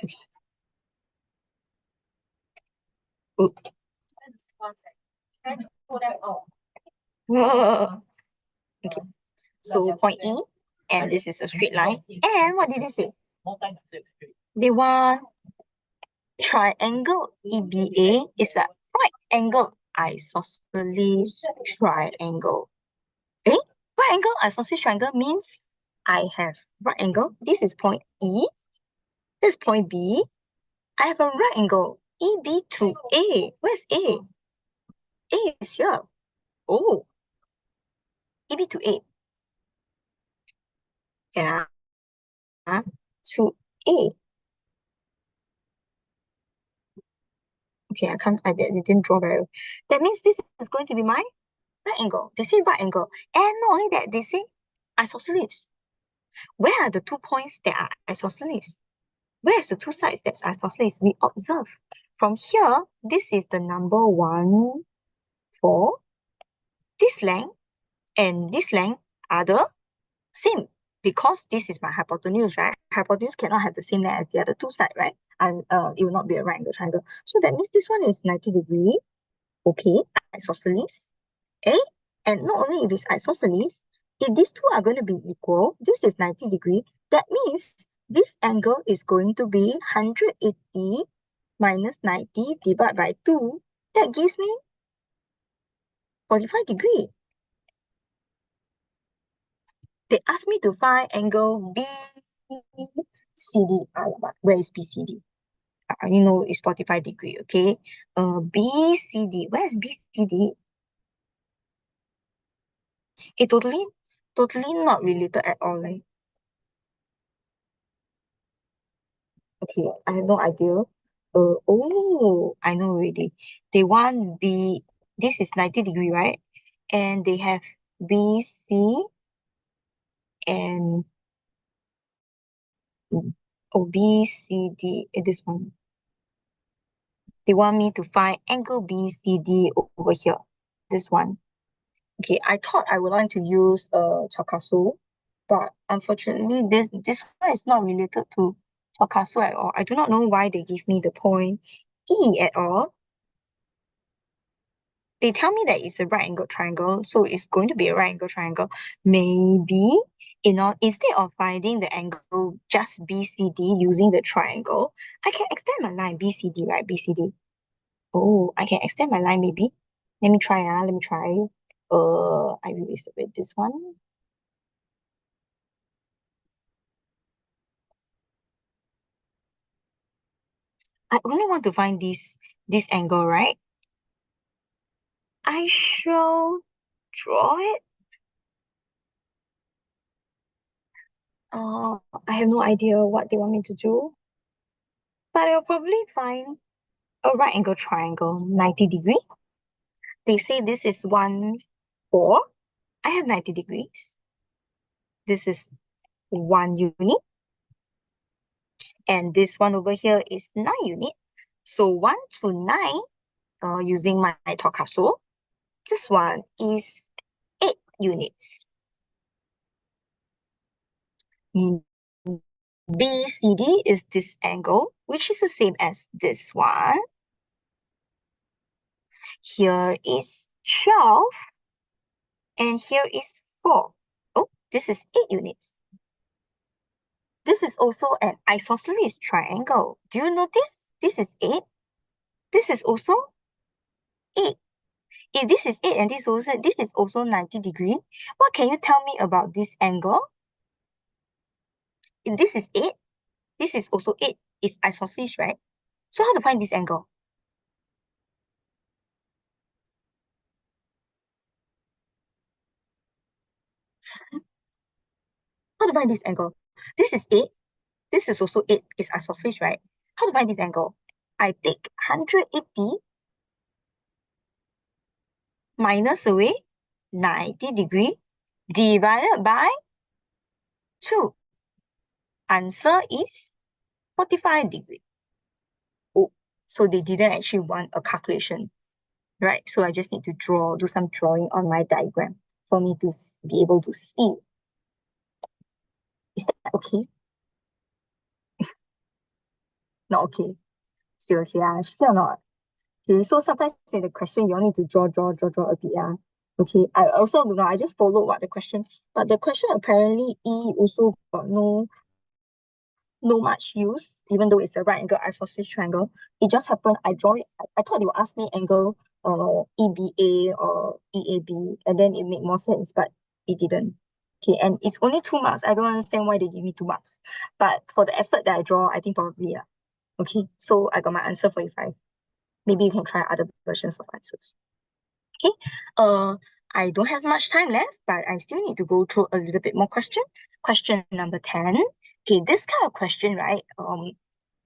Okay. Oop. Okay. So point E, and this is a straight line. And what did they say? They want triangle EBA is a right angle isosceles triangle. Eh? Right angle isosceles triangle means I have right angle. This is point E. This is point B. I have a right angle EB to A. Where's A? A is here. Oh, EB to A. Yeah, to A. Okay, I didn't draw very well. That means this is going to be my right angle. They say right angle. And not only that, they say isosceles. Where are the 2 points that are isosceles? Where's the 2 sides that's isosceles? We observe. From here, this is the number 1, 4. This length and this length are the same because this is my hypotenuse, right? Hypotenuse cannot have the same length as the other 2 sides, right? And it will not be a right angle triangle. So that means this one is 90 degree. Okay, isosceles. Eh? And not only if it's isosceles, if these two are going to be equal, this is 90 degree, that means this angle is going to be 180 minus 90 divided by 2. That gives me 45 degree. They asked me to find angle BCD. Where is BCD? You know it's 45 degree, okay? BCD. Where is BCD? It totally not related at all. Like, okay, I have no idea. Oh, I know already. They want B, this is 90 degree, right? And they have BC and BCD. This one. They want me to find angle BCD over here. This one. Okay, I thought I would like to use Chakasu, but unfortunately this one is not related to Chakasu at all. I do not know why they give me the point E at all. They tell me that it's a right angle triangle, so it's going to be a right angle triangle. Maybe, instead of finding the angle just BCD using the triangle, I can extend my line BCD, right? BCD. Oh, I can extend my line maybe. Let me try. Let me try. I erase a bit this one. I only want to find this angle, right? I shall draw it. I have no idea what they want me to do, but I'll probably find a right angle triangle, 90 degree. They say this is 1, 4. I have 90 degrees. This is 1 unit. And this one over here is 9 unit. So 1 to 9, using my Tokaso, this one is 8 units. BCD is this angle, which is the same as this one. Here is 12, and here is 4. Oh, this is 8 units. This is also an isosceles triangle. Do you notice? This is 8. This is also 8. If this is 8 and this is also 90 degree, what can you tell me about this angle? If this is 8, this is also 8. It's isosceles, right? So how to find this angle? How to find this angle? This is 8. This is also 8. It's isosceles, right? How to find this angle? I take 180 minus away 90 degree divided by 2. Answer is 45 degree. Oh, so they didn't actually want a calculation, right? So I just need to do some drawing on my diagram for me to be able to see. Is that okay? Not okay. Still okay, still not. Okay, so sometimes in the question, you all need to draw a bit, Okay, I also don't know, I just followed what the question, but the question apparently E also got no much use, even though it's a right angle isosceles triangle. It just happened, I draw it, I thought they would ask me angle EBA or EAB, and then it made more sense, but it didn't. Okay, and it's only 2 marks. I don't understand why they give me 2 marks. But for the effort that I draw, I think probably, yeah. Okay, so I got my answer 45. Maybe you can try other versions of answers. Okay, I don't have much time left, but I still need to go through a little bit more question. Question number 10. Okay, this kind of question, right?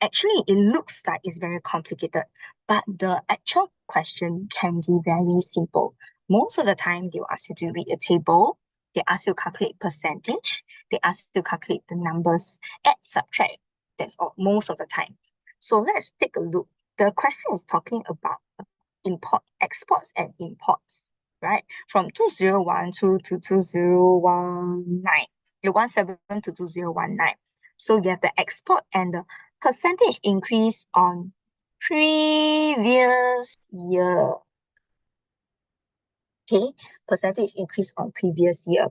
Actually, it looks like it's very complicated, but the actual question can be very simple. Most of the time, they'll ask you to read a table. They ask you to calculate percentage. They ask you to calculate the numbers, add, subtract. That's all, most of the time. So let's take a look. The question is talking about exports and imports, right? From 2012 to 2019, 17 to 2019. So you have the export and the percentage increase on previous year. Okay, percentage increase on previous year.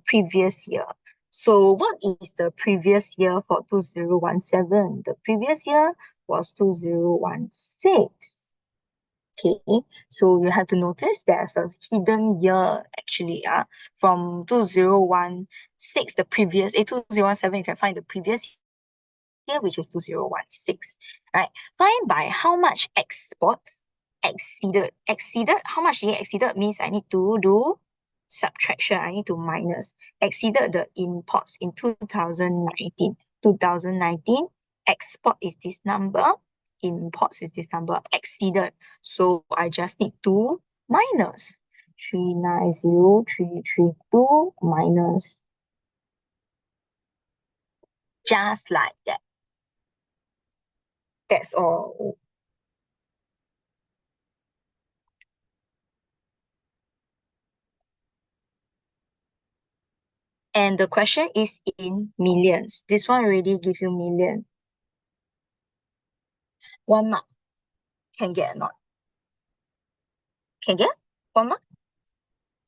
So what is the previous year for 2017? The previous year was 2016. Okay, so you have to notice there's a hidden year actually. From 2016, the previous 2017, you can find the previous year, which is 2016. Right? Find by how much exports exceeded. How much they exceeded means I need to do subtraction, I need to minus, exceeded the imports in 2019. 2019, export is this number, imports is this number, exceeded. So I just need to minus 390332 minus, just like that. That's all. And the question is in millions. This one already give you million. 1 mark. Can get or not? Can get? 1 mark?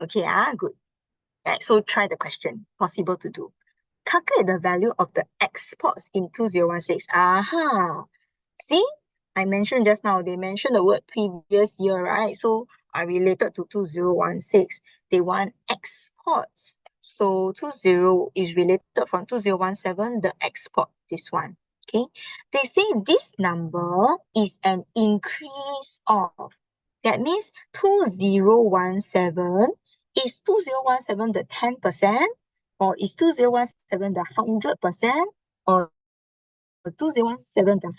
Okay, good. Right, so try the question. Possible to do. Calculate the value of the exports in 2016. Aha! See? I mentioned just now, they mentioned the word previous year, right? So I related to 2016. They want exports. So 20 is related from 2017, the export, this one. Okay. They say this number is an increase of. That means 2017 is 2017 the 10%, or is 2017 the 100%, or 2017 the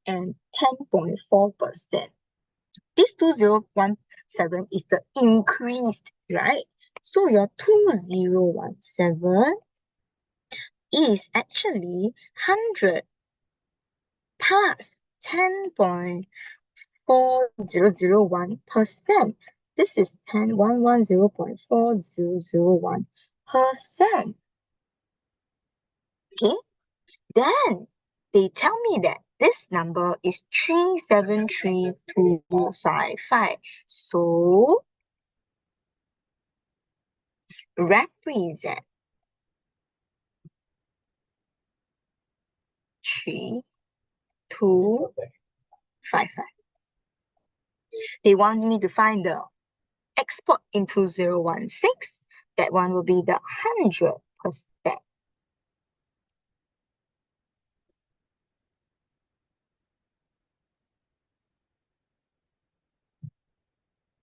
110.4%. This 2017 is the increased, right? So your 2017 is actually 100 plus 10.4001%. This is 110.4001%. Okay, then they tell me that this number is 373255. So represent 3255. They want me to find the export in 2016. That one will be the 100%.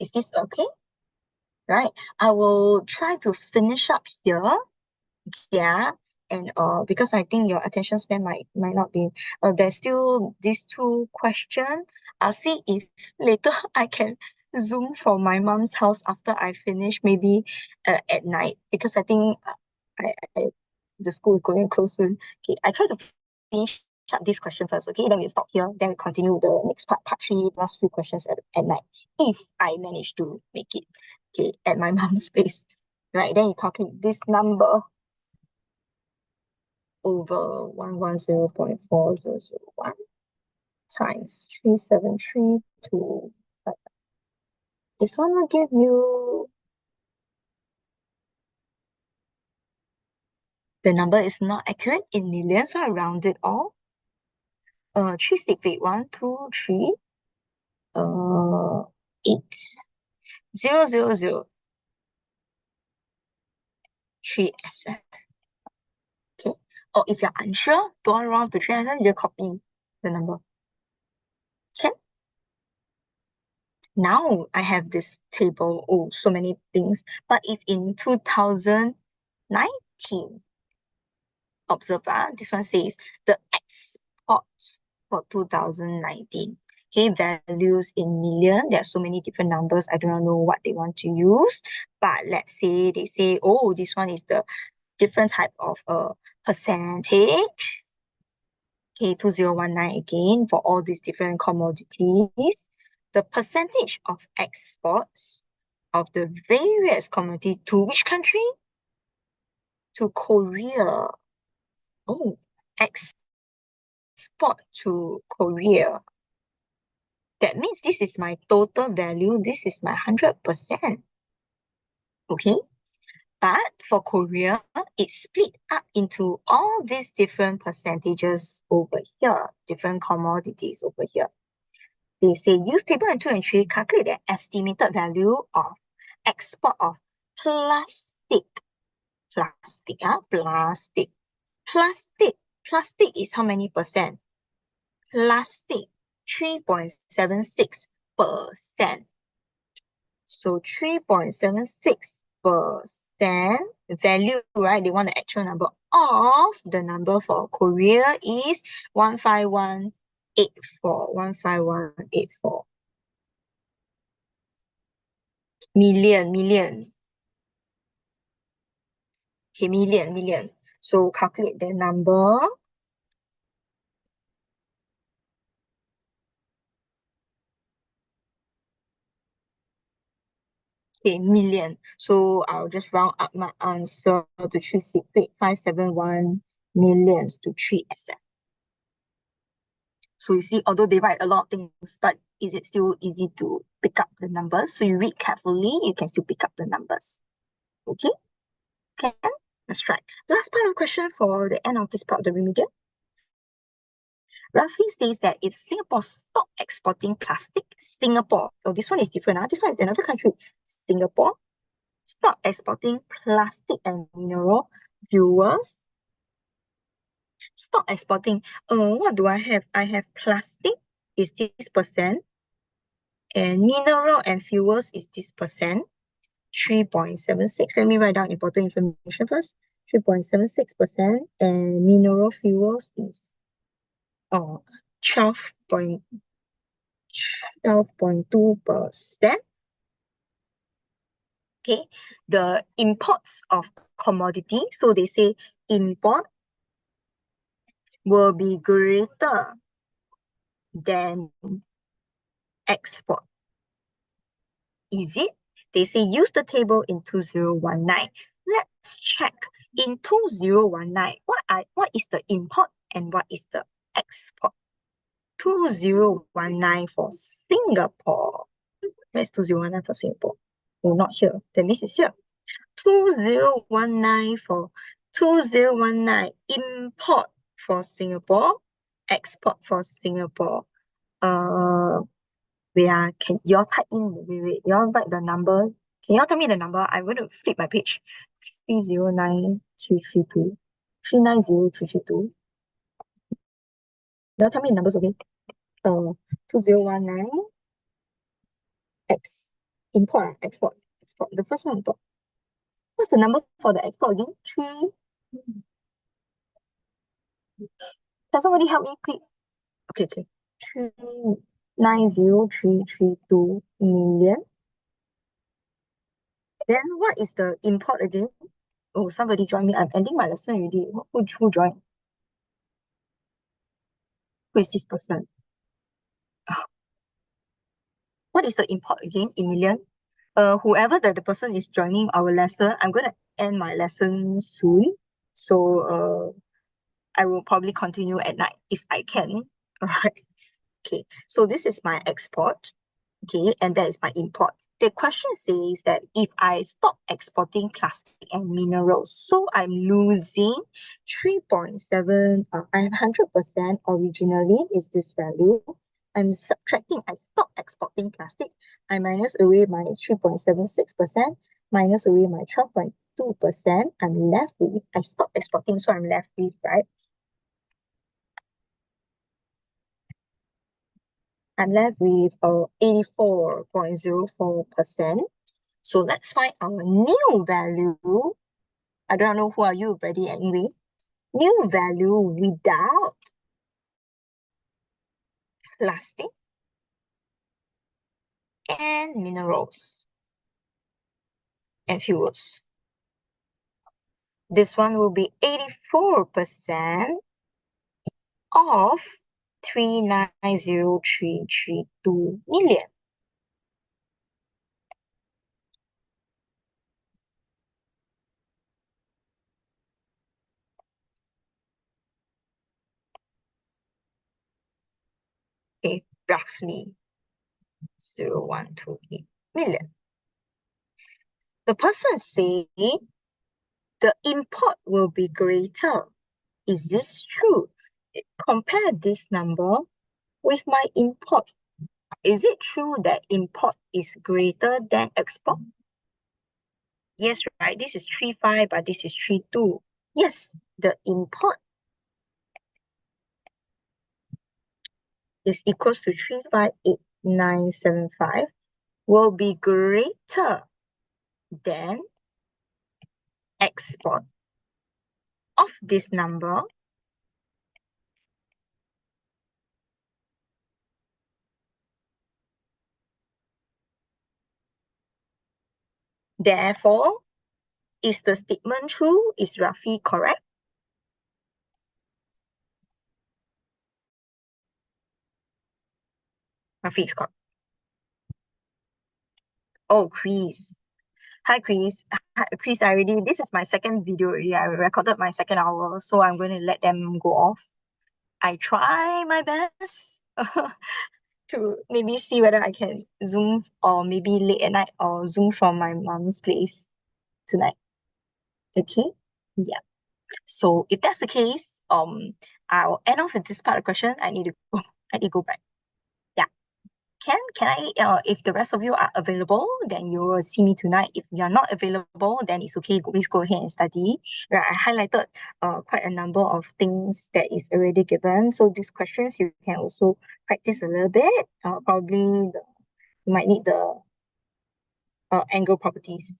Is this okay? Right. I will try to finish up here. Yeah. And because I think your attention span might not be, there's still these two questions. I'll see if later I can Zoom from my mom's house after I finish, maybe at night, because I think the school is going to close soon. Okay, I try to finish up this question first, okay? Then we stop here, then we continue the next part 3, last 3 questions at night, if I manage to make it, okay, at my mom's place. Right, then you calculate this number over 110.4001 times 373255. This one will give you, the number is not accurate in millions, so I round it off. 3 6 8 1 2 3 8 0 0 0 3 SF. Okay. Or if you're unsure, don't round to 3 SF, you copy the number. Okay. Now I have this table. Oh, so many things, but it's in 2019. Observe, this one says the export for 2019. Okay, values in million. There are so many different numbers. I do not know what they want to use, but let's say they say, oh, this one is the different type of percentage. Okay, 2019 again for all these different commodities. The percentage of exports of the various commodity to which country? To Korea. Oh, export to Korea. That means this is my total value. This is my 100%. Okay. But for Korea, it's split up into all these different percentages over here, different commodities over here. They say use table 2 and 3, calculate the estimated value of export of plastic. Plastic. Plastic is how many percent? Plastic, 3.76%. So 3.76% value, right? They want the actual number of the number for Korea is 15184. 15184. Million. Okay, million. So calculate the number. Okay, million. So I'll just round up my answer to 368,571 millions to 3SM. So you see, although they write a lot of things, but is it still easy to pick up the numbers? So you read carefully, you can still pick up the numbers. Okay? Can? Let's try. Last part of question for the end of this part of the remedial. Roughly says that if Singapore stop exporting plastic, Singapore, oh, this one is different. This one is another country. Singapore stop exporting plastic and mineral fuels. Stop exporting. What do I have? I have plastic is this percent, and mineral and fuels is this percent. 3.76. Let me write down important information first. 3.76%, and mineral fuels is 12.2%. Okay, the imports of commodity, so they say import will be greater than export. Is it? They say use the table in 2019. Let's check. In 2019, what is the import and what is the export? 2019 for Singapore. Where's 2019 for Singapore? Oh, not here. That means it's here. 2019 for 2019 import for Singapore, export for Singapore. Can y'all type in? Wait, y'all write the number. Can y'all tell me the number? I'm going to flip my page. 309,332. 390,332. Y'all tell me the numbers, okay? 2019 export. The first one on top. What's the number for the export again? 3. Can somebody help me click? Okay. 390,332 million. Then what is the import again? Oh, somebody join me. I'm ending my lesson already. Who joined? Who is this person? What is the import again in million? Whoever the person is joining our lesson, I'm going to end my lesson soon. So I will probably continue at night if I can. All right. Okay. So this is my export. Okay. And that is my import. The question says that if I stop exporting plastic and minerals, so I'm losing 3.7, I'm 100% originally is this value. I'm subtracting, I stop exporting plastic, I minus away my 3.76%, minus away my 12.2%, I'm left with, I stop exporting, so I'm left with, right? I'm left with 84.04%. So let's find our new value. I don't know who are you, Brady, anyway. New value without plastic and minerals and fuels. This one will be 84% of 390,332 million. Okay, roughly 0.128 million. The person say the import will be greater. Is this true? Compare this number with my import. Is it true that import is greater than export? Yes, right? This is 3.5, but this is 3.2. Yes, the import is equals to 358,975 will be greater than export of this number therefore is the statement true? Is Rafi correct? Rafi is correct. Oh, Chris. Hi, Chris. Hi, Chris, this is my second video already. I recorded my second hour, so I'm going to let them go off. I try my best to maybe see whether I can Zoom or maybe late at night or Zoom from my mom's place tonight. Okay? Yeah. So if that's the case, I'll end off with this part of the question. I need to go. I need to go back. Yeah. Can I if the rest of you are available, then you will see me tonight. If you're not available, then it's okay. Please go ahead and study. Right, I highlighted quite a number of things that is already given. So these questions you can also practice a little bit. Probably you might need the angle properties.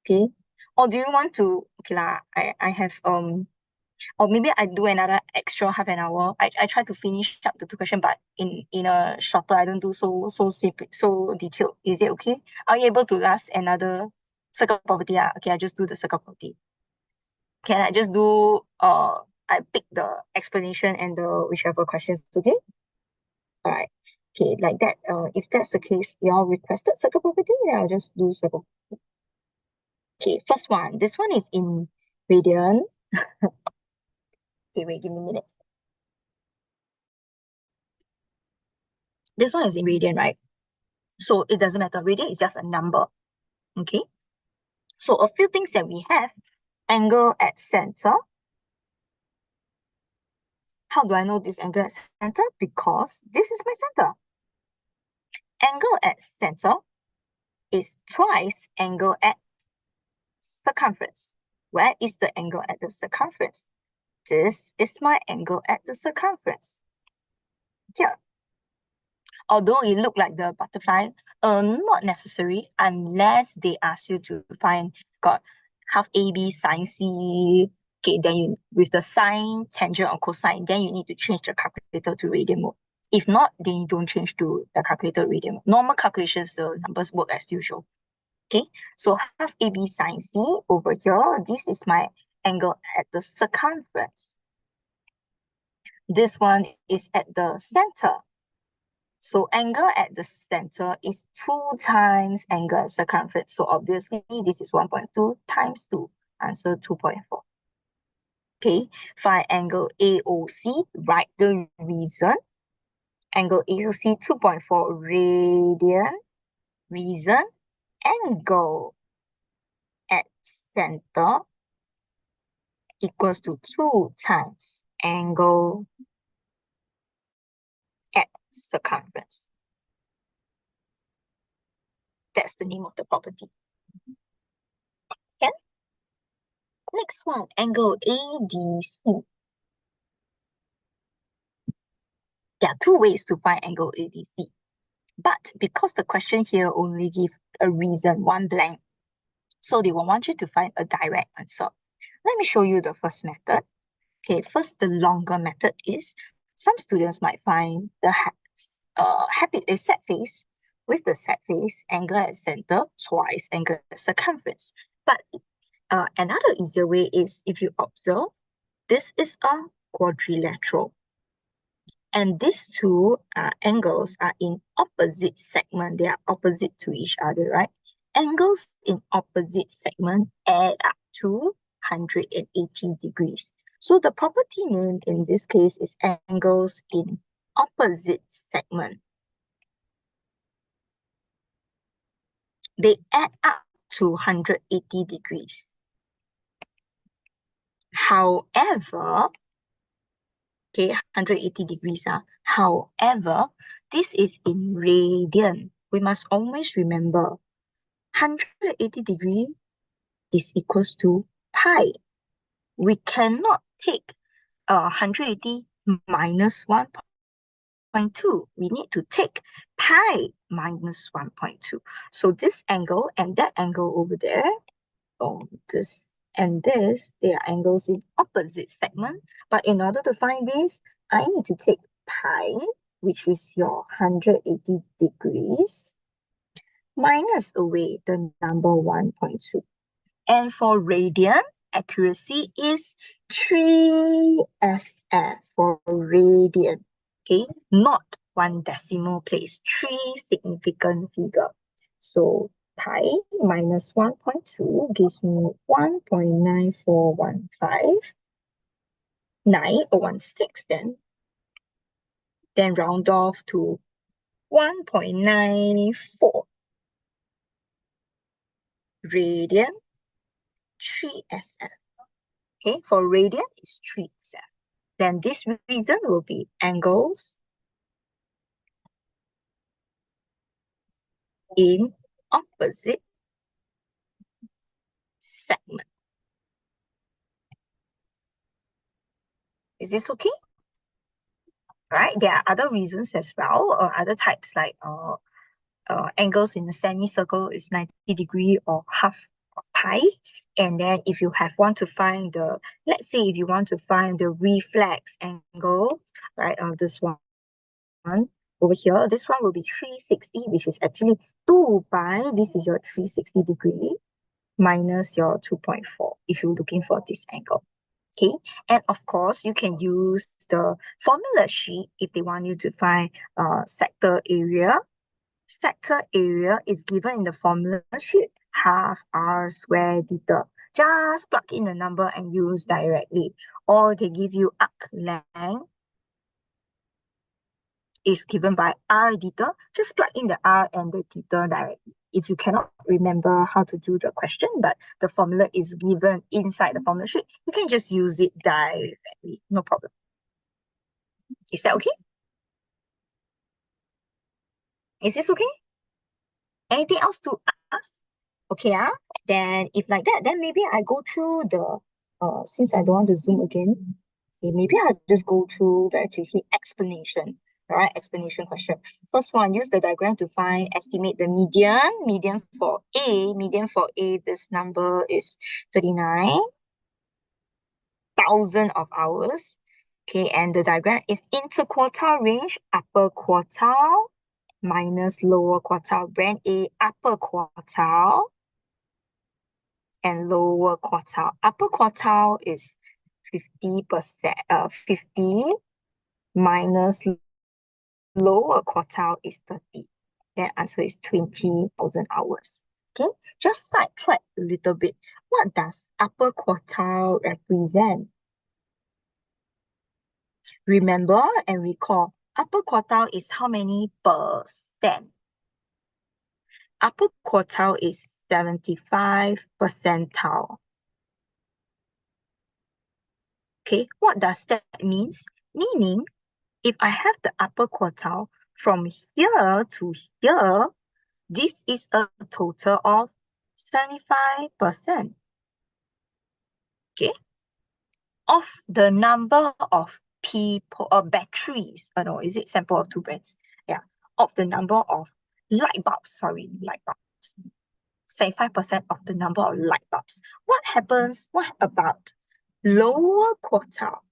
Okay. Or do you want to okay lah, I have or maybe I do another extra half an hour. I try to finish up the two question, but in a shorter. I don't do so simple, so detailed. Is it okay? Are you able to last another circle property? Okay, I just do the circle property. Can I just do I pick the explanation and the whichever questions, okay? All right. Okay, like that. If that's the case, y'all requested circle property, then I'll just do circle. Okay, first one. This one is in radian. Okay, wait, give me a minute. This one is in radian, right? So it doesn't matter. Radian is just a number. Okay. So a few things that we have. Angle at center. How do I know this angle at center? Because this is my center. Angle at center is twice angle at circumference. Where is the angle at the circumference? This is my angle at the circumference. Here. Although it look like the butterfly, not necessary unless they ask you to find got half AB sine C. Okay, then you with the sine, tangent, or cosine, then you need to change the calculator to radian mode. If not, then you don't change to the calculator radian mode. Normal calculations, the numbers work as usual. Okay, so half AB sine C over here, this is my angle at the circumference. This one is at the center. So angle at the center is 2 times angle at circumference. So obviously this is 1.2 times 2. Answer 2.4. Okay, find angle AOC. Write the reason. Angle AOC 2.4 radian. Reason. Angle at center equals to 2 times angle at circumference. That's the name of the property. Okay. Next one, angle ADC. There are two ways to find angle ADC. But because the question here only gives a reason, one blank, so they will want you to find a direct answer. Let me show you the first method. Okay, first, the longer method is some students might find the set face with the set face, angle at center, twice angle at circumference. But another easier way is if you observe, this is a quadrilateral. And these two angles are in opposite segment. They are opposite to each other, right? Angles in opposite segment add up to 180 degrees. So the property name in this case is angles in opposite segment. They add up to 180 degrees. However, okay, 180 degrees. However, this is in radian. We must always remember 180 degree is equals to pi. We cannot take 180 minus 1.2. We need to take pi minus 1.2. So this angle and that angle over there, this and this, they are angles in opposite segment. But in order to find this, I need to take pi, which is your 180 degrees, minus away the number 1.2. And for radian, accuracy is 3SF for radian. Okay, not one decimal place, 3 significant figure. So pi minus 1.2 gives me 1.9415, 16 then round off to 1.94 radian 3SF. Okay, for radian is 3SF. Then this reason will be angles in opposite segment. Is this okay? Right, there are other reasons as well, other types like angles in a semicircle is 90 degree or half of pi. And then if you want to find the, let's say if you want to find the reflex angle, right, of this one over here, this one will be 360, which is actually 2 pi. This is your 360 degree minus your 2.4 if you're looking for this angle. Okay, and of course, you can use the formula sheet if they want you to find sector area. Sector area is given in the formula sheet, half r squared theta. Just plug in the number and use directly. Or they give you arc length is given by r theta. Just plug in the r and the theta directly. If you cannot remember how to do the question, but the formula is given inside the formula sheet, you can just use it directly. No problem. Is that okay? Is this okay? Anything else to ask? Okay, then if like that, then maybe I go through the, since I don't want to zoom again, okay, maybe I'll just go through very quickly explanation. All right, explanation question. First one, use the diagram to estimate the median. Median for A, this number is 39,000 of hours. Okay, and the diagram is interquartile range, upper quartile minus lower quartile. Brand A, upper quartile and lower quartile. Upper quartile is 50%, 50 minus lower quartile is 30. That answer is 20,000 hours. Okay, just sidetrack a little bit. What does upper quartile represent? Remember and recall, upper quartile is how many percent? Upper quartile is 75 percentile. Okay, what does that mean? Meaning, if I have the upper quartile from here to here, this is a total of 75%. Okay, of the number of people or batteries. No, is it sample of 2 brands? Yeah, of the number of light bulbs. 75% of the number of light bulbs. What happens? What about lower quartile?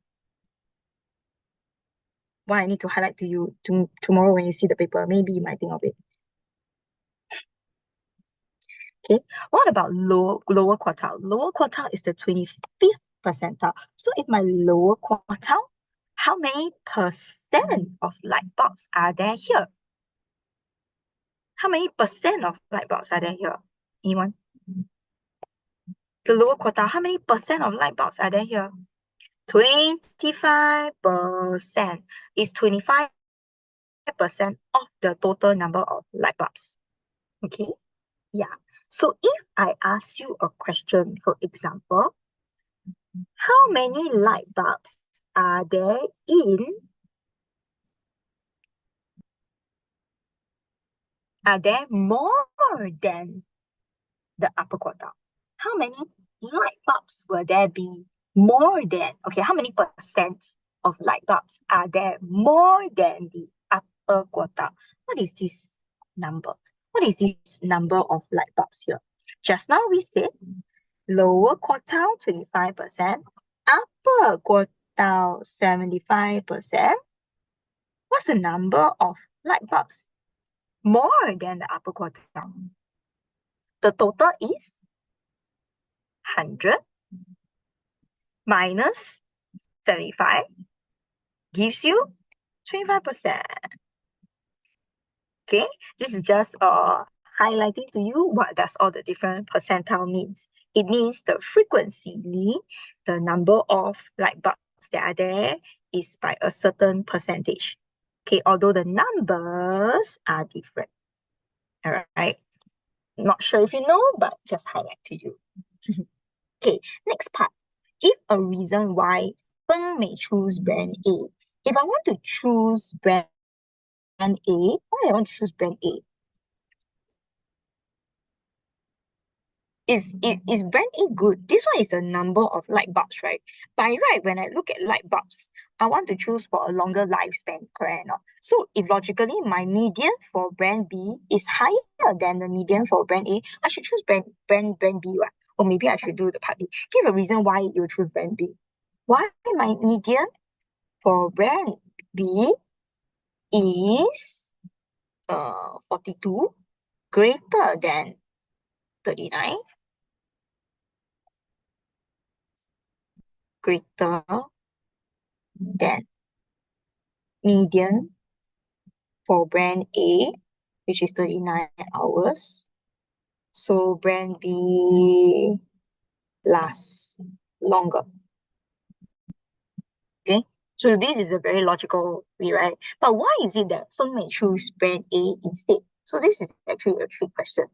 Why I need to highlight to you tomorrow when you see the paper, maybe you might think of it. Okay, what about lower quartile? Lower quartile is the 25th percentile. So if my lower quartile, how many percent of light bulbs are there here? How many percent of light bulbs are there here? Anyone? The lower quartile, how many percent of light bulbs are there here? 25%. Is 25% of the total number of light bulbs. Okay, yeah. So if I ask you a question, for example, how many light bulbs are there in? Are there more than the upper quartile? How many light bulbs will there be more than? Okay, how many percent of light bulbs are there more than the upper quartile? What is this number? What is this number of light bulbs here? Just now we said Lower quartile, 25%. Upper quartile, 75%. What's the number of light bulbs more than the upper quartile? The total is 100 minus 75 gives you 25%. Okay, this is just highlighting to you what does all the different percentile means. It means the frequency, the number of light bulbs that are there is by a certain percentage. Okay, although the numbers are different. All right, not sure if you know, but just highlight to you. Okay, next part. Give a reason why Feng may choose brand A. If I want to choose brand A, why I want to choose brand A? Is brand A good? This one is the number of light bulbs, right? By right, when I look at light bulbs, I want to choose for a longer lifespan, correct or not? So if logically my median for brand B is higher than the median for brand A, I should choose brand B, right? Or maybe I should do the part B. Give a reason why you choose brand B. Why my median for brand B is 42 greater than 39, greater than median for brand A, which is 39 hours. So brand B lasts longer. Okay, so this is a very logical way, right? But why is it that Feng may choose brand A instead? So this is actually a trick question.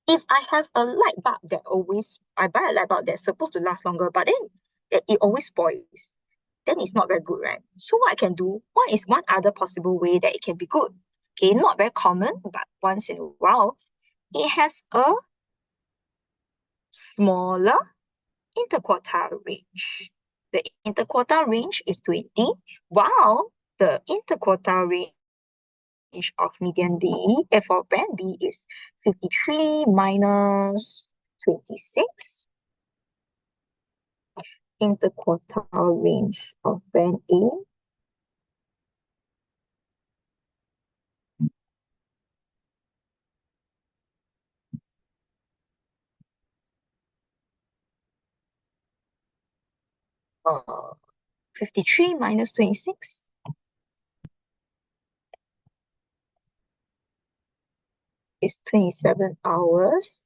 If I have a light bulb that I buy a light bulb that's supposed to last longer, but then it always spoils, then it's not very good, right? So what I can do, what is one other possible way that it can be good? Okay, not very common, but once in a while, it has a smaller interquartile range. The interquartile range is 20, while the interquartile range of median B, for brand B is 53 minus 26. Interquartile range of brand A 53 minus 26 is 27 hours.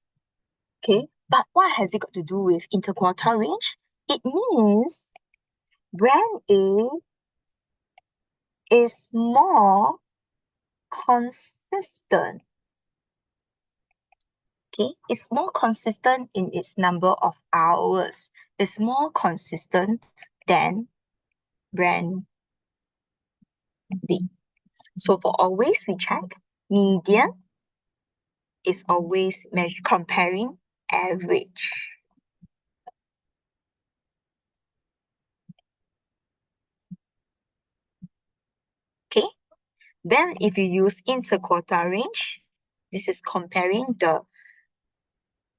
Okay, but what has it got to do with interquartile range? It means brand A is more consistent. Okay, it's more consistent in its number of hours. It's more consistent than brand B. So for always we check, median is always comparing average. Okay, then if you use interquartile range, this is comparing the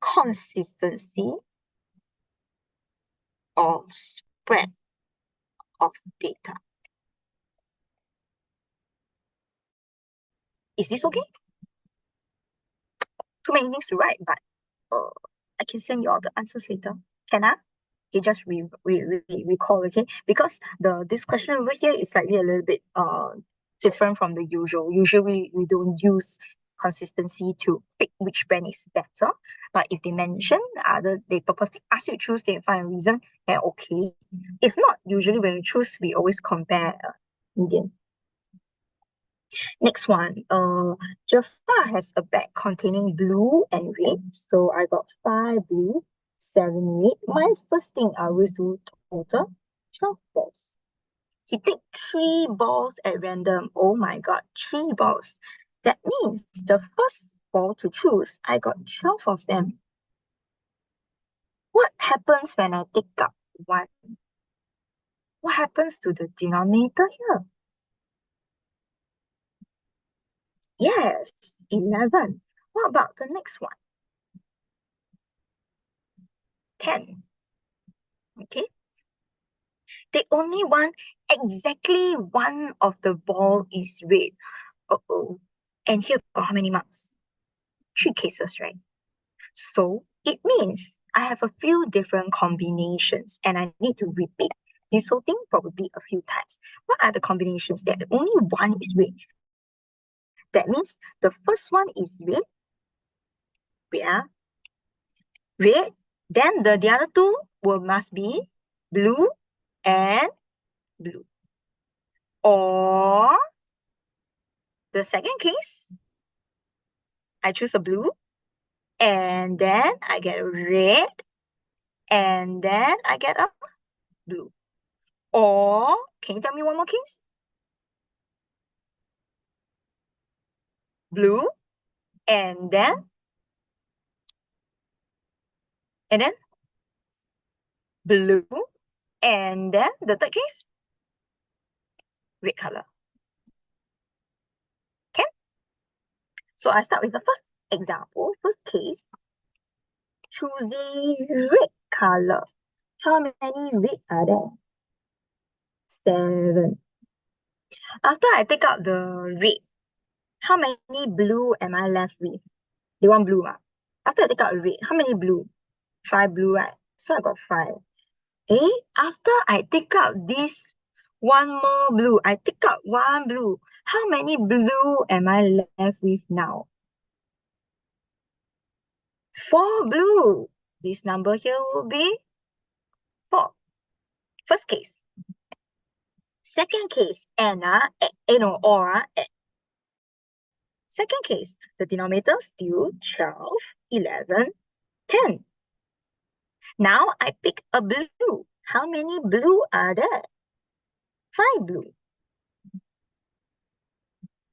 consistency or spread of data. Is this okay? Too many things to write, but I can send you all the answers later. Can I? Okay, just recall, okay? Because this question over here is slightly a little bit different from the usual. Usually we don't use consistency to pick which brand is better. But if they mention they purposely ask you to choose, they find a reason, then okay. If not, usually when we choose, we always compare median. Next one, Jafar has a bag containing blue and red. So I got 5 blue, 7 red. My first thing I always do total 12 balls. He take 3 balls at random. Oh my god, 3 balls. That means the first ball to choose, I got 12 of them. What happens when I take up 1? What happens to the denominator here? Yes, 11. What about the next one? 10. Okay? They only want exactly one of the ball is red. Uh-oh. And here got how many marks? 3 cases, right? So it means I have a few different combinations and I need to repeat this whole thing probably a few times. What are the combinations that only one is red? That means the first one is red. Yeah. Red. Then the other two must be blue and blue. Or the second case, I choose a blue and then I get a red and then I get a blue. Or can you tell me one more case? Blue and then blue and then the third case, red color. Okay? So I start with the first example, first case, choosing red color. How many red are there? 7. After I take out the red, how many blue am I left with? They want blue, ah. After I take out red, how many blue? 5 blue, right? So I got 5. After I take out this one more blue, I take out one blue. How many blue am I left with now? 4 blue. This number here will be 4. First case. Second case, or. Second case, the denominator still 12, 11, 10. Now I pick a blue. How many blue are there? 5 blue.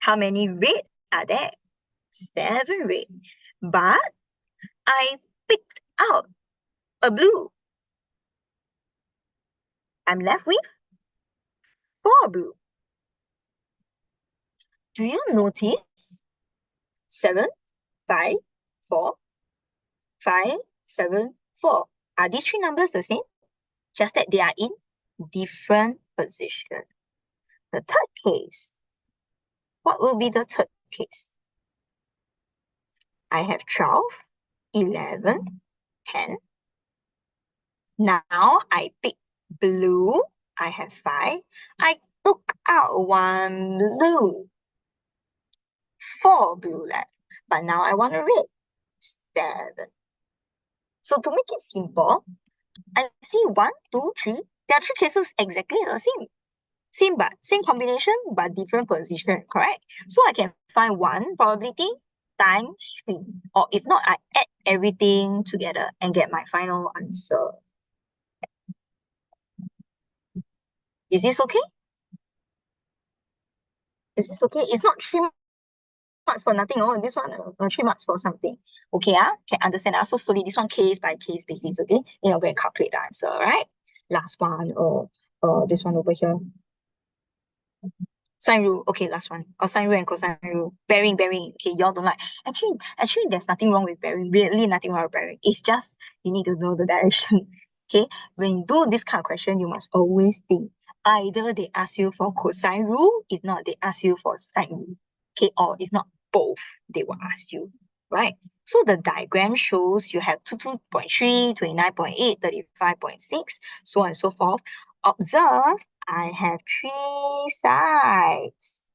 How many red are there? 7 red. But I picked out a blue. I'm left with 4 blue. Do you notice? 7, 5, 4, 5, 7, 4. Are these 3 numbers the same? Just that they are in different position. The third case. What will be the third case? I have 12, 11, 10. Now I pick blue. I have 5. I took out one blue. 4 blue left. But now I want a red. 7. So to make it simple, I see 1, 2, 3. There are 3 cases exactly the same. Same combination, but different position, correct? So I can find 1 probability times 3. Or if not, I add everything together and get my final answer. Is this okay? Is this okay? It's not 3 marks for nothing. Oh, this one 3 marks for something. Okay, can understand. So slowly, this one case by case basis, okay? Then I'm going to calculate the answer, right? Last one, this one over here. Sine rule. Okay, last one. Sine rule and cosine rule. Bearing. Okay, y'all don't like. Actually, there's nothing wrong with bearing. Really nothing wrong with bearing. It's just you need to know the direction. Okay, when you do this kind of question, you must always think. Either they ask you for cosine rule, if not, they ask you for sine rule. Okay, or if not, both, they will ask you, right? So the diagram shows you have 22.3, 29.8, 35.6, so on and so forth. Observe, I have 3 sides.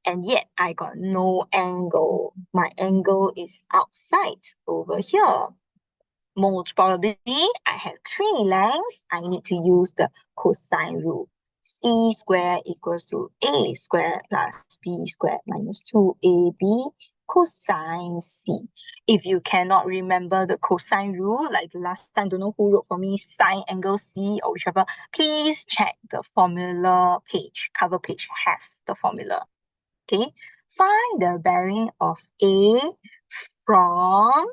And yet I got no angle. My angle is outside over here. Most probably, I have 3 lengths. I need to use the cosine rule. C squared equals to A squared plus B squared minus 2AB cosine C. If you cannot remember the cosine rule, like the last time, don't know who wrote for me, sine angle C or whichever, please check the formula page. Cover page has the formula. Okay, find the bearing of A from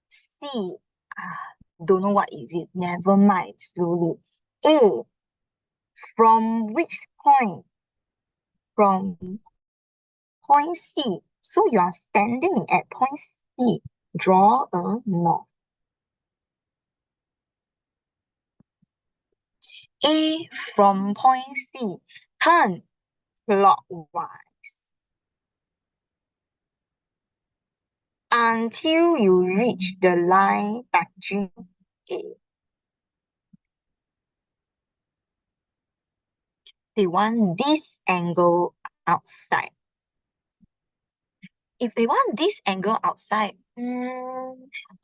C. Don't know what is it. Never mind. Slowly. A. From which point? From point C. So you are standing at point C. Draw a north. A from point C. Turn clockwise until you reach the line touching A. They want this angle outside. If they want this angle outside, I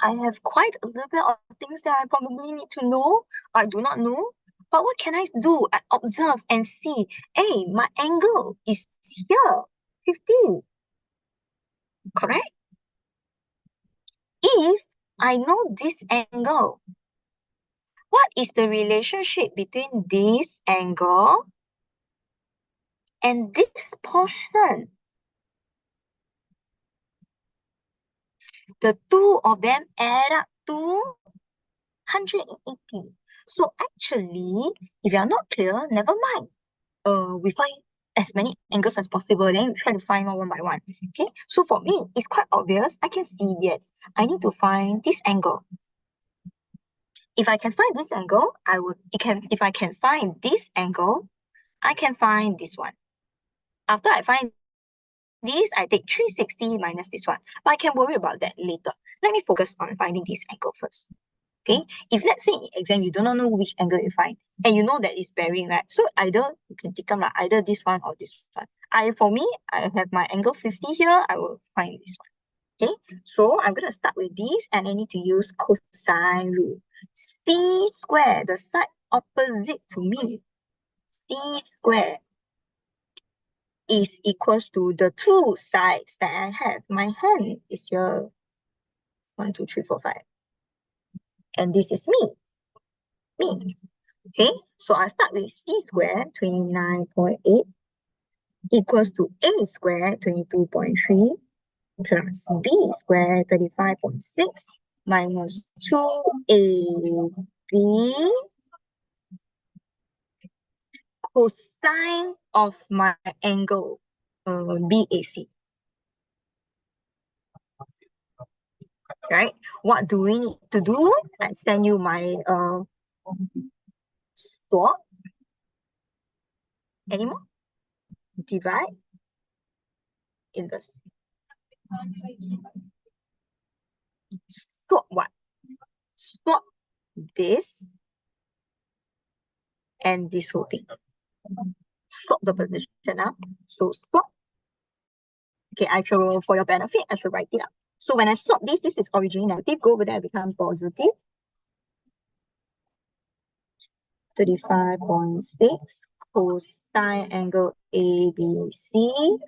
have quite a little bit of things that I probably need to know. I do not know. But what can I do? I observe and see, hey, my angle is here, 15, correct? If I know this angle, what is the relationship between this angle and this portion? The two of them add up to 180. So actually, if you are not clear, never mind. We find as many angles as possible, then we try to find one by one. Okay, so for me, it's quite obvious. I can see that I need to find this angle. If I can find this angle, if I can find this angle, I can find this one. After I find this, I take 360 minus this one. But I can worry about that later. Let me focus on finding this angle first. Okay, if let's say in exam you do not know which angle you find, and you know that it's bearing, right? So either you can take like either this one or this one. For me, I have my angle 50 here. I will find this one. Okay, so I'm gonna start with this, and I need to use cosine rule. C square, the side opposite to me, C square is equals to the two sides that I have. My hand is here. 1, 2, 3, 4, 5. And this is me. Okay, so I start with C squared, 29.8, equals to A squared, 22.3, plus B squared, 35.6, minus 2AB cosine of my angle, BAC. Right? What do we need to do? I send you my swap. Anymore? Divide, inverse. Swap what? Swap this and this whole thing. Swap the position up. So swap. Okay, for your benefit, I should write it up. So when I swap this is originally negative, go over there, become positive. 35.6 cosine angle ABC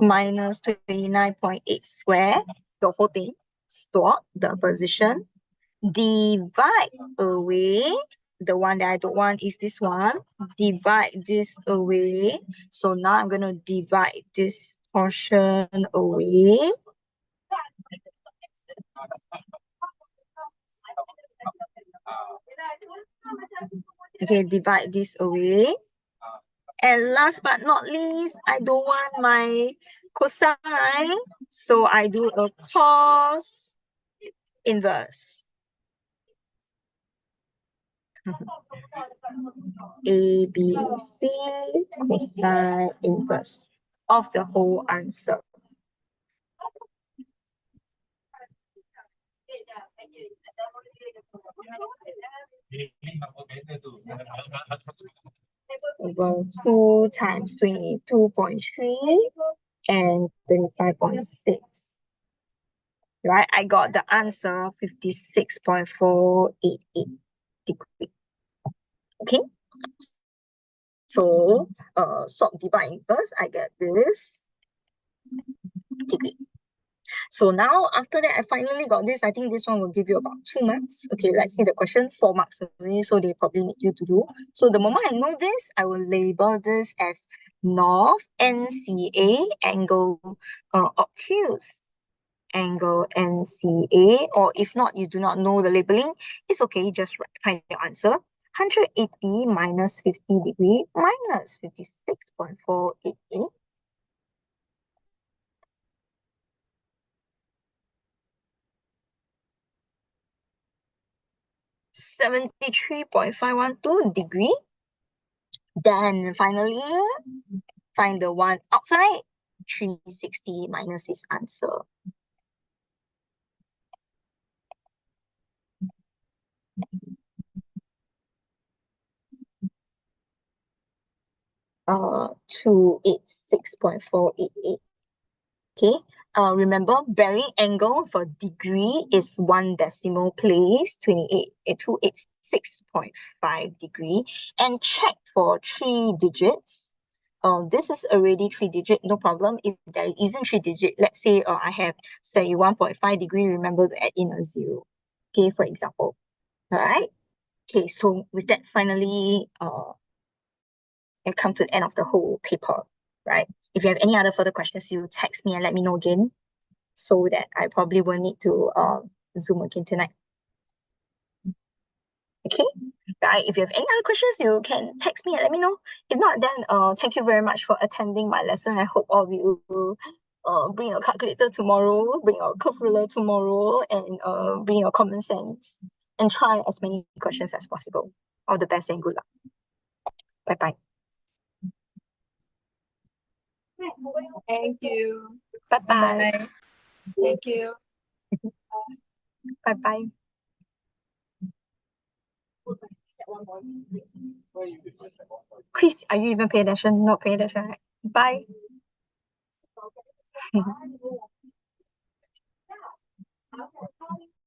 minus 29.8 square, the whole thing, swap the position, divide away. The one that I don't want is this one. Divide this away. So now I'm going to divide this portion away. Okay, divide this away. And last but not least, I don't want my cosine. So I do a cos inverse. A, B, C, cosine inverse of the whole answer. Over 2 times 22.3 and 35.6. Right, I got the answer 56.488 degree. Okay, so swap divide inverse, I get this degree. So now after that, I finally got this. I think this one will give you about 2 marks. Okay, let's see the question, 4 marks only, so they probably need you to do. So the moment I know this, I will label this as North NCA angle obtuse. Angle NCA, or if not, you do not know the labeling, it's okay, just find your answer. 180 minus 50 degree minus 56.488. 73.512 degree. Then finally, find the one outside. 360 minus this answer. Uh, 286.488. Okay. Remember, bearing angle for degree is one decimal place, 286.5 degree. And check for 3 digits. This is already 3 digit, no problem. If there isn't 3 digit, let's say I have 1.5 degree, remember to add in a zero. Okay, for example. All right. Okay, so with that, finally, I come to the end of the whole paper, right? If you have any other further questions, you text me and let me know again, so that I probably will need to Zoom again tonight. Okay, right? If you have any other questions, you can text me and let me know. If not, then thank you very much for attending my lesson. I hope all of you will bring your calculator tomorrow, bring your curve ruler tomorrow, and bring your common sense and try as many questions as possible. All the best and good luck. Bye bye. Thank you. Bye bye. Bye. Thank you. Bye bye. Chris, are you even paying attention? Not paying attention, right? Bye.